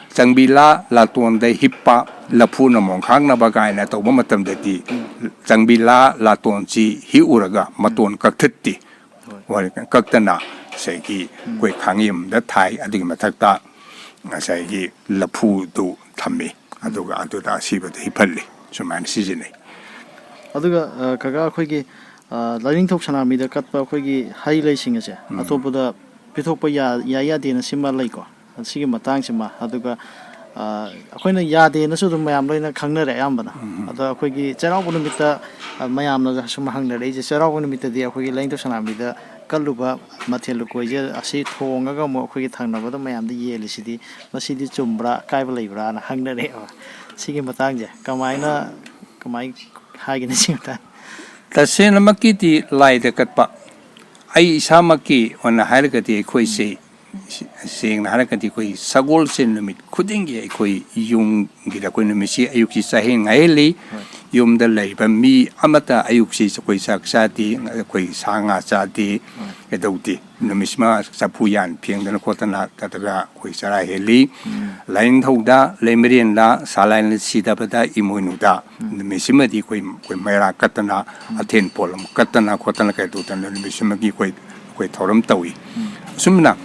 Speaker 2: Zangbila, Latuan de Hippa, Lapuna Monkangna Bagaina, to Womatam de Di, Zangbila, Latuan Si, Hiuraga, Maton Kakti, or Kaktana, say he, Quick Hangim, the Thai, Adimatata, say he, Lapu do Tammy, Aduga, Aduda, Shiva, Hippali, so man seasoning.
Speaker 1: Aduga, Kaga Quiggy. Lining talk Sanamida Katpa Quiggy High Lacing as a Atopoda Pitopa Yayadi and Simba Lako, and Sigma Tangsima, Aduga Aquina Yadi and Sudum Mayamlina Kangner Ambana, Ada Quiggy Serabunamita Mayamna Sumahanga Age, Serabunamita, the Aquigi Lane to Sanamida, Kaluba, Mateluquaja, a seat Hongagamo, Quigitana, the Mayam, the Yellow City, Masidi Chumbra, Kaivalibra, and Hangner, Sigma Tanga, Kamaina, Kamai Hagan.
Speaker 2: Tasena Makiti lie the Katpa. I Samaki on a Harakati Koi say, saying Harakati Koi, Sagol Sin limit, couldn't get Koi, Yung Gitakunimisi, Ayuki Sahin Aili, Yum the labor, me, Amata Ayuki, Koi Saksati, Koi Sanga Sati, Edoti, Numisma, Sapuyan, Piang the Kotana, Kataga, Koi Saraheli, Line Hoda, Lemerian La, Salain Sidabata, Imunuda, the Missimati, Koi Mera Katana, Aten Polum, Katana, Kotana Katut, and the Missimaki Koi Torum Tawi. Sumna,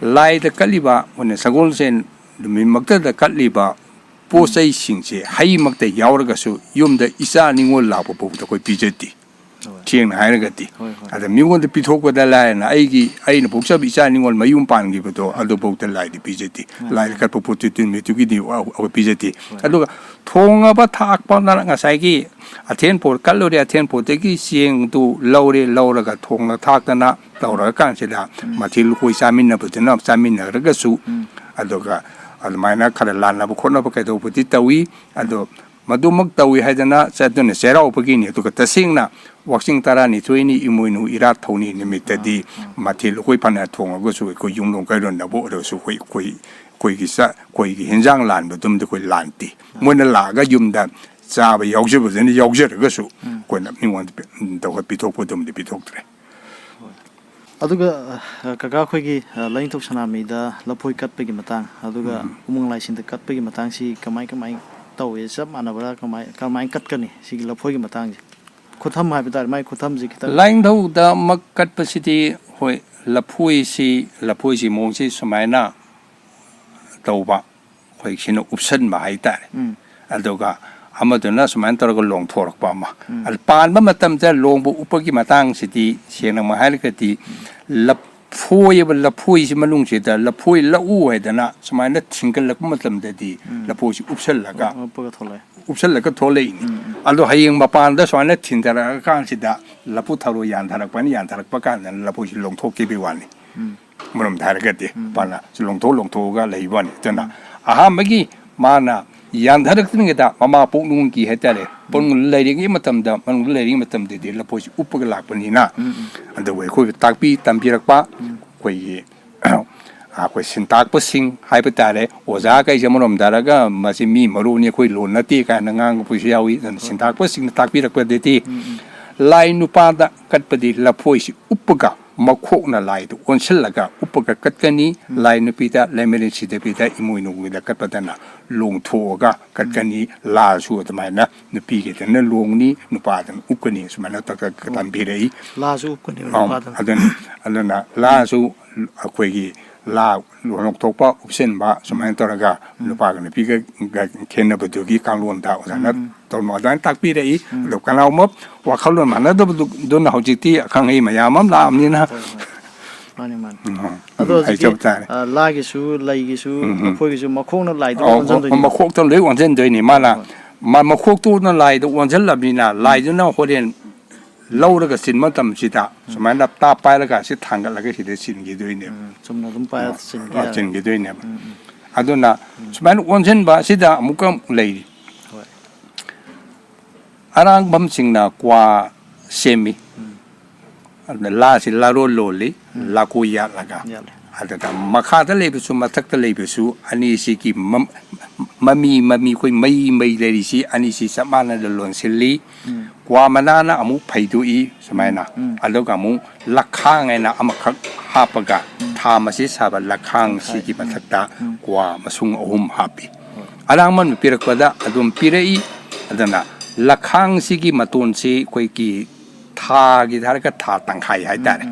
Speaker 2: lie the Kaliba, when the Sagolsen, the Mimakta the Kaliba, Posay Singse, Hai Makta Yauragasu, Yum the Isa Ningo Lapo, the Koi Pijeti. Ching Haragati. At the Mugon the Pitok with the line, I in a book of Isaning on my own pan give it or other boat the light, the PJT, like Capoputi, Mitugidi, or PJT. I look Tonga Batak Panasagi, a 10 port calorie, a 10 portegi, seeing to Laure, Laura, Tonga Takana, Laura Cancela, Matil, who is Samina, but enough Samina, Regasu, Adoga, Almina, Carolana, Bocona, Pocato, Petitawi, Ado. Madumak Tawi Hadana said on the Sarah Opagini to get the singna, watching Tarani, 20 Imuinu, Irat Tony, limited the Matil Huipana Tonga, goes with Koyung Garon, the border, so Quigisa, Quig Hinzang land, but dum the Quilanti. When the Laga Yum that Sabi Yorkshire was in the Yorkshire, Gosu, when you want the Pitok with them, the Pitoktre.
Speaker 1: Aduga Kagakwigi, Lane to Sanamida, Lapoi Kat Pigimatang, Aduga, Umung in the Kat Pigimatang, si Kamai. Tau is up and over Kamai Katkani, Sigla Pogi Matang. Kotam Habitat, my Kotam Zikita.
Speaker 2: Line though the Makat City, La Poisi, Monsi, Somana, Toba, Quakin Upsen Mahita, Aldoga, Amadona, Mantorgo long torque Bama. Alpalma Matam, long Upagi Matang City, Siena Mahalikati, La Poi La Poisi Malungita, La Poi La Uedana, Samana Tingle Lakumatam de La Poisi Upselaga, Upselaga Tolane. Although Haying Mapan, that's one Tindara Kansida, La Putaro Yantarakwan, Yantarakpakan, and La Poisi Long Toki Biwani. ꯃꯔꯝ ꯍꯥꯏꯔꯒꯗꯤ ꯄꯥꯅ ꯂꯣꯡꯊꯣꯛꯑꯒ ꯂꯩꯕꯅꯤ ꯑꯗꯨꯅ ꯑꯍꯥꯟꯕꯒꯤ ꯃꯥꯅ ꯌꯥꯟꯊꯔꯛꯇ꯭ꯔꯤꯉꯩꯗ ꯃꯃꯥ ꯄꯣꯛꯅꯨꯡꯒꯤ ꯍꯥꯏꯇꯥꯔꯦ ꯂꯩꯔꯤꯉꯩ ꯃꯇꯝꯗ ꯃꯅꯨꯡꯗ ꯂꯩꯔꯤꯉꯩ ꯃꯇꯝꯗꯗꯤ ꯂꯐꯣꯏꯁꯤ ꯎꯞꯄꯒ ꯂꯥꯛꯄꯅꯤꯅ ꯑꯗꯨꯕꯨ ꯑꯩꯈꯣꯏꯕꯨ ꯇꯥꯛꯄꯤ ꯇꯝꯕꯤꯔꯛꯄ ꯑꯩꯈꯣꯏ ꯁꯤꯟꯇꯥꯛꯄꯁꯤꯡ ꯍꯥꯏꯕ ꯇꯥꯔꯦ ꯑꯣꯖꯥ ꯀꯩꯁꯦ ꯑꯃꯔꯣꯝꯗꯔꯒ ꯃꯁꯤ ꯃꯤ ꯃꯔꯨꯅꯤ ꯑꯩꯈꯣꯏ ꯂꯣꯟ ꯅꯠꯇꯦ ꯀꯥꯏꯅ ꯉꯥꯡꯕꯁꯨ ꯌꯥꯎꯏ ꯑꯗꯨꯅ ꯁꯤꯟꯇꯥꯛꯄꯁꯤꯡꯅ ꯇꯥꯛꯄꯤꯔꯛꯄꯗꯗꯤ ꯂꯥꯏ ꯅꯨꯄꯥꯗ ꯀꯠꯄꯗꯤ ꯂꯐꯣꯏꯁꯤ ꯎꯞꯄꯒ ꯃꯈꯣꯛꯅ ꯂꯥꯏꯗꯨ ꯑꯣꯟꯁꯤꯜꯂꯒ ꯎꯞꯄꯒ ꯀꯠꯀꯅꯤ ꯂꯥꯏ ꯅꯨꯄꯤꯗ ꯂꯩꯃꯔꯦꯟ ꯁꯤꯗꯕꯤꯗ ꯏꯃꯣꯏꯅꯨꯒꯤꯗ ꯀꯠꯄꯗꯅ ꯂꯣꯡꯊꯣꯛꯑꯒ ꯀꯠꯀꯅꯤ ꯂꯥꯁꯨ ꯑꯗꯨꯃꯥꯏꯅ ꯅꯨꯄꯤꯒꯤꯗꯅ ꯂꯣꯡꯅꯤ ꯅꯨꯄꯥꯗꯅ ꯎꯞꯀꯅꯤ ꯁꯨꯃꯥꯏꯅ ꯇꯝꯕꯤꯔꯛꯏ
Speaker 1: ꯂꯥꯁꯨ ꯎꯞꯀꯅꯤ
Speaker 2: ꯑꯗꯨꯅ ꯂꯥꯁꯨ ꯑꯩꯈꯣꯏꯒꯤ ꯂꯥ ꯂꯣꯡꯊꯣꯛꯄ ꯎꯞꯁꯤꯟꯕ ꯁꯨꯃꯥꯏꯅ ꯇꯧꯔꯒ ꯅꯨꯄꯥꯒ ꯅꯨꯄꯤꯒ ꯈꯦꯟꯅꯕꯗꯨꯒꯤ ꯀꯥꯡꯂꯣꯟꯗ ꯑꯣꯖꯥꯅ ꯇꯧꯔꯃ ꯑꯗꯨꯃꯥꯏꯅ ꯇꯥꯛꯄꯤꯔꯛꯏ ꯑꯗꯣ ꯀꯅꯥꯒꯨꯝꯕ ꯋꯥꯈꯜꯂꯣꯟ ꯃꯥꯟꯅꯗꯕꯗꯨꯅ ꯍꯧꯖꯤꯛꯇꯤ ꯑꯈꯪ ꯑꯍꯩ ꯃꯌꯥꯝ ꯑꯃ ꯂꯥꯛꯑꯕꯅꯤꯅ
Speaker 1: ꯃꯥꯅꯤ ꯃꯥꯅꯤ ꯑꯗꯣ ꯍꯧꯖꯤꯛꯀꯤ ꯂꯥꯒꯤꯁꯨ ꯂꯩꯒꯤꯁꯨ ꯂꯐꯣꯏꯒꯤꯁꯨ ꯃꯈꯣꯡꯅ ꯂꯥꯏꯗ ꯑꯣꯟꯁꯤꯟꯗꯣꯏꯅꯤ
Speaker 2: ꯃꯈꯣꯛꯇ ꯂꯣꯏ ꯑꯣꯟꯁꯤꯟꯗꯣꯏꯅꯤ ꯃꯥꯅ ꯃꯈꯣꯛꯇꯨꯅ ꯂꯥꯏꯗ ꯑꯣꯟꯁꯤꯜꯂꯕꯅꯤ나 ꯂꯥꯏꯗꯨꯅ ꯍꯣꯔꯦꯟ ꯂꯧꯔꯒ ꯆꯤꯟꯕ ꯃꯇꯝꯁꯤꯗ ꯁꯨꯃꯥꯏꯅ ꯇꯥꯞ ꯄꯥꯏꯔꯒ ꯁꯤ ꯊꯥꯡꯒꯠꯂꯒ ꯁꯤꯗ ꯆꯤꯟꯈꯤꯗꯣꯏꯅꯦꯕ
Speaker 1: ꯆꯨꯝꯅ ꯑꯗꯨꯝ ꯄꯥꯏꯔ
Speaker 2: ꯆꯤꯟꯈꯤꯗꯣꯏꯅꯦꯕ ꯑꯗꯨꯅ ꯁꯨꯃꯥꯏꯅ ꯑꯣꯟꯁꯤꯟꯕ ꯑꯁꯤꯗ ꯑꯃꯨꯛꯀ ꯂꯩꯔꯤ ꯑꯔꯥꯡꯐꯝꯁꯤꯡꯅ ꯀ꯭ꯋꯥ ꯁꯦꯝꯃꯤ ꯑꯗꯨꯅ ꯂꯥꯁꯤ ꯂꯥꯔꯣꯜ ꯂꯣꯜꯂꯤ ꯂꯥꯀꯣꯏ ꯌꯥꯠꯂꯒ ꯑꯗꯨꯒ ꯃꯈꯥꯗ ꯂꯩꯕꯁꯨ ꯃꯊꯛꯇ ꯂꯩꯕꯁꯨ ꯑꯅꯤꯁꯤꯒꯤ ꯃꯃꯤ ꯑꯩꯈꯣꯏ ꯃꯩ ꯂꯩꯔꯤꯁꯤ ꯑꯅꯤꯁꯤ ꯆꯞ ꯃꯥꯟꯅꯅ ꯂꯣꯟꯁꯤꯜꯂꯤ ꯀ꯭ꯋꯥ ꯃꯅꯥꯅ ꯑꯃꯨꯛ ꯐꯩꯗꯣꯛꯏ ꯁꯨꯃꯥꯏꯅ ꯑꯗꯨꯒ ꯑꯃꯨꯛ ꯂꯈꯥꯡ ꯍꯥꯏꯅ ꯑꯃꯈꯛ ꯍꯥꯞꯄꯒ ꯊꯥ ꯃꯁꯤ ꯁꯥꯕ ꯂꯈꯥꯡꯁꯤꯒꯤ ꯃꯊꯛꯇ ꯀ꯭ꯋꯥ ꯃꯁꯨꯡ 3 ꯍꯥꯞꯄꯤ ꯑꯔꯥꯡꯕꯝꯅ ꯄꯤꯔꯛꯄꯗ ꯑꯗꯨꯝ ꯄꯤꯔꯛꯏ ꯑꯗꯨꯅ ꯂꯈꯥꯡꯁꯤꯒꯤ ꯃꯇꯣꯟꯁꯤ ꯑꯩꯈꯣꯏꯒꯤ ꯊꯥꯒꯤ ꯍꯥꯏꯔꯒ ꯊꯥ ꯇꯪꯈꯥꯏ ꯍꯥꯏꯇꯥꯔꯦ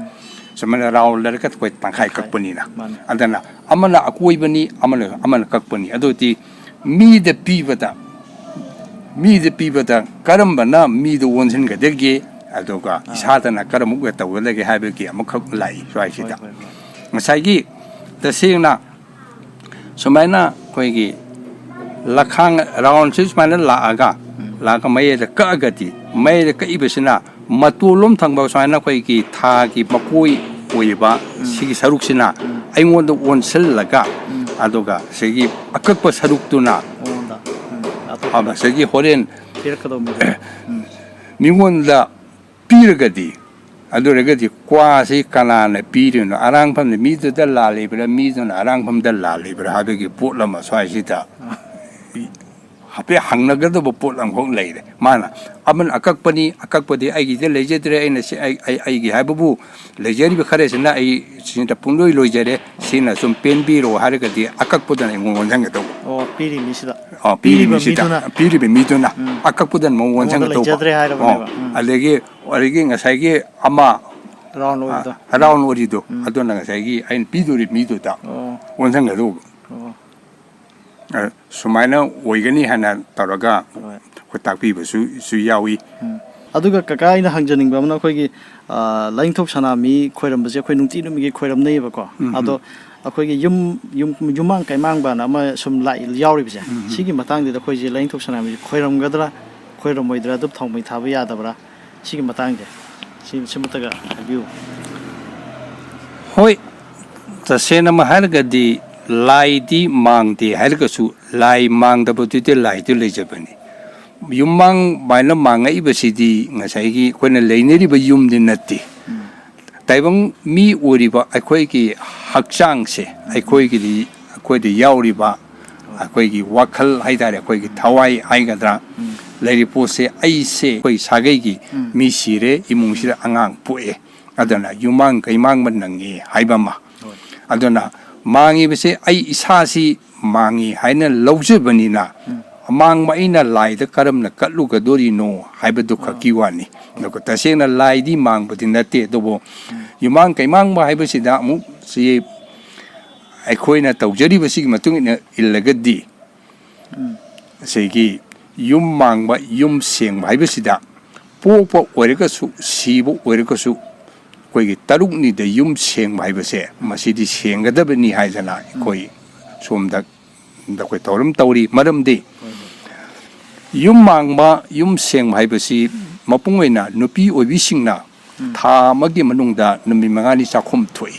Speaker 2: ꯁꯨꯃꯥꯏꯅ ꯔꯥꯎ ꯂꯩꯔꯒ ꯑꯩꯈꯣꯏ ꯇꯪꯈꯥꯏ ꯀꯛꯄꯅꯤꯅ ꯑꯗꯨꯅ ꯑꯃꯅ ꯑꯀꯣꯏꯕꯅꯤ ꯑꯃꯅ ꯀꯛꯄꯅꯤ ꯑꯗꯨꯗꯤ ꯃꯤꯗ ꯄꯤꯕꯗ ꯀꯔꯝꯕꯅ ꯃꯤꯗ ꯑꯣꯟꯁꯤꯟꯒꯗꯒꯦ ꯑꯗꯨꯒ ꯏꯁꯥꯗꯅ ꯀꯔꯝꯃꯨꯛ ꯇꯧꯒꯗꯒꯦ ꯍꯥꯏꯕꯒꯤ ꯑꯃꯈꯛ ꯂꯥꯛꯏ ꯁ꯭ꯋꯥꯏꯁꯤꯗ ꯉꯁꯥꯏꯒꯤ ꯇꯁꯦꯡꯅ ꯁꯨꯃꯥꯏꯅ ꯑꯩꯈꯣꯏꯒꯤ ꯂꯈꯥꯡ ꯔꯥꯎꯟꯁꯤ ꯁꯨꯃꯥꯏꯅ ꯂꯥꯛꯑꯒ ꯃꯌꯥꯏꯗ ꯀꯛꯑꯒꯗꯤ ꯃꯌꯥꯏꯗ ꯀꯛꯏꯕꯁꯤꯅ ꯃꯇꯣꯟꯂꯣꯝ ꯊꯪꯕ ꯁꯨꯃꯥꯏꯅ ꯑꯩꯈꯣꯏꯒꯤ ꯊꯥꯒꯤ ꯃꯀꯣꯏ ꯑꯣꯏꯕ ꯁꯤꯒꯤ ꯁꯔꯨꯛꯁꯤꯅ ꯑꯩꯉꯣꯟꯗ ꯑꯣꯟꯁꯤꯜꯂꯒ ꯑꯗꯨꯒ ꯁꯤꯒꯤ ꯑꯀꯛꯄ ꯁꯔꯨꯛꯇꯨꯅ ꯁꯤꯒꯤ ꯍꯣꯔꯦꯟ ꯃꯤꯉꯣꯟꯗ ꯄꯤꯔꯒꯗꯤ ꯑꯗꯨ ꯑꯣꯏꯔꯒꯗꯤ ꯀ꯭ꯋꯥꯁꯤ ꯀꯅꯥꯅ ꯄꯤꯔꯤꯅꯣ ꯑꯔꯥꯡꯐꯝꯗ ꯃꯤꯗꯨꯗ ꯂꯥꯜꯂꯤꯕ꯭ꯔꯥ ꯃꯤꯗꯨꯅ ꯑꯔꯥꯡꯐꯝꯗ ꯂꯥꯜꯂꯤꯕ꯭ꯔꯥ ꯍꯥꯏꯕꯒꯤ ꯄꯣꯠ ꯑꯃ ꯁ꯭ꯋꯥꯏꯁꯤꯗ ꯍꯥꯏꯐꯦꯠ ꯍꯪꯅꯒꯗꯕ ꯄꯣꯠ ꯑꯃꯈꯛ ꯂꯩꯔꯦ ꯃꯥꯅ ꯑꯃꯅ ꯑꯀꯛꯄꯗꯤ ꯑꯩꯒꯤꯗ ꯂꯩꯖꯗ꯭ꯔꯦ ꯑꯩꯅ ꯑꯩꯒꯤ ꯍꯥꯏꯕꯕꯨ ꯂꯩꯖꯔꯤꯕ ꯈꯔꯁꯤꯅ ꯑꯩ ꯁꯤꯗ ꯄꯨꯡꯂꯣꯏ ꯂꯣꯏꯖꯔꯦ ꯁꯤꯅ ꯁꯨꯝ ꯄꯦꯟꯕꯤꯔꯣ ꯍꯥꯏꯔꯒꯗꯤ ꯑꯀꯛꯄꯗꯅ ꯑꯩꯉꯣꯟꯗ ꯑꯣꯟꯁꯤꯟꯒꯗꯧꯕ ꯄꯤꯔꯤꯕ ꯃꯤꯗꯨꯅ ꯑꯀꯛꯄꯗꯅ ꯃꯉꯣꯟ ꯑꯣꯟꯁꯤꯟꯒꯗꯧꯕ ꯑꯗꯒꯤ ꯉꯁꯥꯏꯒꯤ ꯑꯃ ꯔꯥꯎꯟ ꯑꯣꯏꯔꯤꯗꯣ ꯑꯗꯨꯅ ꯉꯁꯥꯏꯒꯤ ꯑꯩꯅ ꯄꯤꯗꯣꯔꯤꯕ ꯃꯤꯗꯨꯗ ꯑꯣꯟꯁꯤꯟꯒꯗꯧꯕ ꯁꯨꯃꯥꯏꯅ ꯑꯣꯏꯒꯅꯤ ꯍꯥꯏꯅ ꯇꯧꯔꯒ ꯑꯩꯈꯣꯏ ꯇꯥꯛꯄꯤꯕꯁꯨ ꯌꯥꯎꯏ
Speaker 1: ꯑꯗꯨꯒ ꯀꯀꯥ ꯑꯩꯅ ꯍꯪꯖꯅꯤꯡꯕ ꯑꯃꯅ ꯑꯩꯈꯣꯏꯒꯤ ꯂꯥꯏꯅꯤꯡꯊꯧ ꯁꯅꯥꯃꯍꯤ ꯈꯣꯏꯔꯝꯕꯁꯦ ꯑꯩꯈꯣꯏ ꯅꯨꯡꯇꯤꯒꯤ ꯈꯣꯏꯔꯝꯅꯩꯌꯦꯕꯀꯣ ꯑꯗꯣ ꯑꯩꯈꯣꯏꯒꯤ ꯌꯨꯝꯃꯥꯡ ꯀꯩꯃꯥꯡꯕꯅ ꯑꯃ ꯁꯨꯝ ꯌꯥꯎꯔꯤꯕꯁꯦ ꯁꯤꯒꯤ ꯃꯇꯥꯡꯁꯤꯗ ꯑꯩꯈꯣꯏꯁꯦ ꯂꯥꯏꯅꯤꯡꯊꯧ ꯁꯅꯥꯃꯍꯤꯁꯦ ꯈꯣꯏꯔꯝꯒꯗ꯭ꯔꯥ ꯈꯣꯏꯔꯝꯃꯣꯏꯗ꯭ꯔꯥ ꯑꯗꯨꯝ ꯊꯥꯎꯃꯩ ꯊꯥꯕ ꯌꯥꯗꯕ꯭ꯔꯥ ꯁꯤꯒꯤ ꯃꯇꯥꯡꯁꯦ ꯁꯤꯃꯇꯒ ꯍꯥꯏꯕꯤꯌꯨ
Speaker 2: ꯍꯣꯏ ꯇꯁꯦꯡꯅ ꯍꯥꯏꯔꯒꯗꯤ ꯂꯥꯏꯗꯤ ꯃꯥꯡꯗꯦ ꯍꯥꯏꯔꯒꯁꯨ ꯂꯥꯏ ꯃꯥꯡꯗꯕꯗꯨꯗꯤ ꯂꯥꯏꯗꯨ ꯂꯩꯖꯕꯅꯤ ꯌꯨꯝꯃꯥꯡ ꯃꯥꯏꯅ ꯃꯥꯡꯉꯛꯏꯕꯁꯤꯗꯤ ꯉꯁꯥꯏꯒꯤ ꯑꯩꯈꯣꯏꯅ ꯂꯩꯅꯔꯤꯕ ꯌꯨꯝꯗꯤ ꯅꯠꯇꯦ ꯇꯥꯏꯕꯪ ꯃꯤ ꯑꯣꯏꯔꯤꯕ ꯑꯩꯈꯣꯏꯒꯤ ꯍꯛꯆꯥꯡꯁꯦ ꯑꯩꯈꯣꯏꯗ ꯌꯥꯎꯔꯤꯕ ꯑꯩꯈꯣꯏꯒꯤ ꯋꯥꯈꯜ ꯍꯥꯏꯇꯥꯔꯦ ꯑꯩꯈꯣꯏꯒꯤ ꯊꯋꯥꯏ ꯍꯥꯏꯒꯗ꯭ꯔꯥ ꯂꯩꯔꯤꯕ ꯄꯣꯠꯁꯦ ꯑꯩꯁꯦ ꯑꯩꯈꯣꯏ ꯁꯥꯒꯩꯒꯤ ꯃꯤ ꯁꯤꯔꯦ ꯏꯃꯨꯡꯁꯤꯗ ꯑꯉꯥꯡ ꯄꯣꯛꯑꯦ ꯑꯗꯨꯅ ꯌꯨꯝꯃꯥꯡ ꯀꯩꯃꯥꯡꯕ ꯅꯪꯉꯤ ꯍꯥꯏꯕ ꯑꯃ ꯑꯗꯨꯅ ꯃꯥꯡꯉꯤꯕꯁꯦ ꯑꯩ ꯏꯁꯥꯁꯤ ꯃꯥꯡꯉꯤ ꯍꯥꯏꯅ ꯂꯧꯖꯕꯅꯤꯅ ꯑꯃꯥꯡꯕ ꯑꯩꯅ ꯂꯥꯏꯗ ꯀꯔꯝꯅ ꯀꯠꯂꯨꯒꯗꯣꯔꯤꯅꯣ ꯍꯥꯏꯕꯗꯨ ꯈꯛꯀꯤ ꯋꯥꯅꯤ ꯑꯗꯨꯒ ꯇꯁꯦꯡꯅ ꯂꯥꯏꯗꯤ ꯃꯥꯡꯕꯗꯤ ꯅꯠꯇꯦ ꯑꯗꯨꯕꯨ ꯌꯨꯝꯃꯥꯡ ꯀꯩꯃꯥꯡꯕ ꯍꯥꯏꯕꯁꯤꯗ ꯑꯃꯨꯛ ꯑꯩꯈꯣꯏꯅ ꯇꯧꯖꯔꯤꯕꯁꯤꯒꯤ ꯃꯇꯨꯡ ꯏꯟꯅ ꯏꯜꯂꯒꯗꯤ ꯑꯁꯤꯒꯤ ꯌꯨꯝ ꯃꯥꯡꯕ ꯌꯨꯝ ꯁꯦꯡꯕ ꯍꯥꯏꯕꯁꯤda ꯄꯣꯛꯄ ꯑꯣꯏꯔꯒꯁꯨ ꯁꯤꯕ ꯑꯣꯏꯔꯒꯁꯨ ꯑꯩꯈꯣꯏꯒꯤ ꯇꯔꯨꯛꯅꯤꯗ ꯌꯨꯝ ꯁꯦꯡꯕ ꯍꯥꯏꯕꯁꯦ ꯃꯁꯤꯗꯤ ꯁꯦꯡꯒꯗꯕꯅꯤ ꯍꯥꯏꯗꯅ ꯑꯩꯈꯣই ꯁꯣꯝꯗ ꯑꯩꯈꯣꯏ ꯊꯧꯔꯝ ꯇꯧꯔꯤ ꯃꯔꯝꯗꯤ ꯌꯨꯝ ꯃꯥꯡꯕ ꯌꯨꯝ ꯁꯦꯡꯕ ꯍꯥꯏꯕꯁꯤ ꯃꯄꯨꯡ ꯑꯣꯏꯅ ꯅꯨꯄꯤ ꯑꯣꯏꯕꯤꯁꯤꯡꯅ ꯊꯥ ꯑꯃꯒꯤ ꯃꯅꯨꯡꯗ ꯅꯨꯃꯤꯠ 5ꯅꯤ ꯆꯥꯛꯈꯨꯝ ꯊꯣꯛꯏ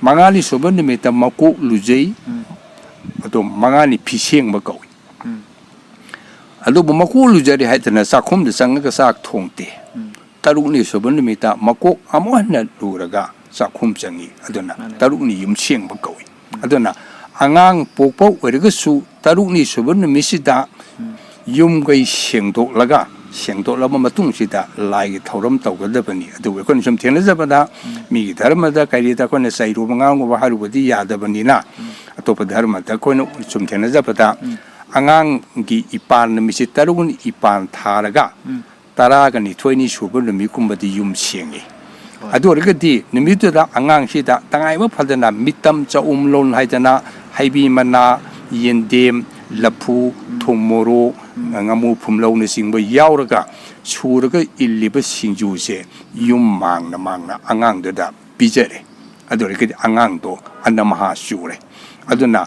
Speaker 2: ꯃꯉꯥꯅꯤ ꯁꯨꯕ ꯅꯨꯃꯤꯠꯇ ꯃꯀꯣꯛ ꯂꯨꯖꯩ ꯑꯗꯣ ꯃꯉꯥꯅꯤ ꯐꯤꯁꯦꯡꯕ ꯀꯧꯏ ꯑꯗꯨꯕꯨ ꯃꯀꯣꯛ ꯂꯨꯖꯔꯦ ꯍꯥꯏꯗꯅ ꯆꯥꯛꯈꯨꯝꯗ ꯆꯪꯉꯒ ꯆꯥꯛ ꯊꯣꯡꯗꯦ ꯇꯔꯨꯛꯅꯤ ꯁꯨꯕ ꯅꯨꯃꯤꯠꯇ ꯃꯀꯣꯛ ꯑꯃꯨꯛ ꯍꯟꯅ ꯂꯨꯔꯒ ꯆꯥꯛꯈꯨꯝ ꯆꯪꯉꯤ ꯑꯗꯨꯅ ꯇꯔꯨꯛꯅꯤ ꯌꯨꯝ ꯁꯦꯡꯕ ꯀꯧꯏ ꯑꯗꯨꯅ ꯑꯉꯥꯡ ꯄꯣꯛꯄ ꯑꯣꯏꯔꯒꯁꯨ ꯇꯔꯨꯛꯅꯤ ꯁꯨꯕ ꯅꯨꯃꯤꯠꯁꯤꯗ ꯌꯨꯝ ꯀꯩ ꯁꯦꯡꯗꯣꯛꯂꯕ ꯃꯇꯨꯡꯁꯤꯗ ꯂꯥꯏꯒꯤ ꯊꯧꯔꯝ ꯇꯧꯒꯗꯕꯅꯤ ꯑꯗꯨꯕꯨ ꯑꯩꯈꯣꯏꯅ ꯁꯨꯝ ꯊꯦꯡꯅꯖꯕꯗ ꯃꯤꯒꯤ ꯙꯔꯃꯗ ꯀꯔꯤꯗ ꯑꯩꯈꯣꯏꯅ ꯆꯩꯔꯨꯕ ꯉꯥꯡꯉꯨꯕ ꯍꯥꯏꯔꯨꯕꯗꯤ ꯌꯥꯗꯕꯅꯤꯅ ꯑꯇꯣꯞꯄ ꯙꯔꯃꯗ ꯑꯩꯈꯣꯏꯅ ꯁꯨꯝ ꯊꯦꯡꯅꯖꯕꯗ ꯑꯉꯥꯡꯒꯤ ꯏꯄꯥꯟ ꯅꯨꯃꯤꯠꯁꯤ ꯇꯔꯨꯛꯅꯤ ꯏꯄꯥꯟ ꯊꯥꯔꯒ 12ꯅꯤ ꯁꯨꯕ ꯅꯨꯃꯤꯠꯀꯨꯝꯕꯗꯤ ꯌꯨꯝ ꯁꯦꯡꯉꯤ ꯑꯗꯨ ꯑꯣꯏꯔꯒꯗꯤ ꯅꯨꯃꯤꯠꯇꯨꯗ ꯑꯉꯥꯡꯁꯤꯗ ꯇꯉꯥꯏꯕ ꯐꯗꯅ ꯃꯤꯇꯝ ꯆꯎꯝꯂꯣꯟ ꯍꯥꯏꯗꯅ ꯍꯩꯕꯤ ꯃꯅꯥ ꯌꯦꯟꯗꯦꯝ ꯂꯐꯨ ꯊꯨꯝ ꯃꯣꯔꯣꯛ ꯉꯥꯃꯨ ꯐꯨꯝꯂꯧꯅꯆꯤꯡꯕ ꯌꯥꯎꯔꯒ ꯁꯨꯔꯒ ꯏꯜꯂꯤꯕ ꯁꯤꯡꯖꯨꯁꯦ ꯌꯨꯝ ꯃꯥꯡꯅ ꯄꯤꯖꯔꯦ ꯑꯗꯨ ꯑꯣꯏꯔꯒꯗꯤ ꯑꯉꯥꯡꯗꯣ ꯑꯅꯃꯍꯥ ꯆꯨꯔꯦ ꯑꯗꯨꯅ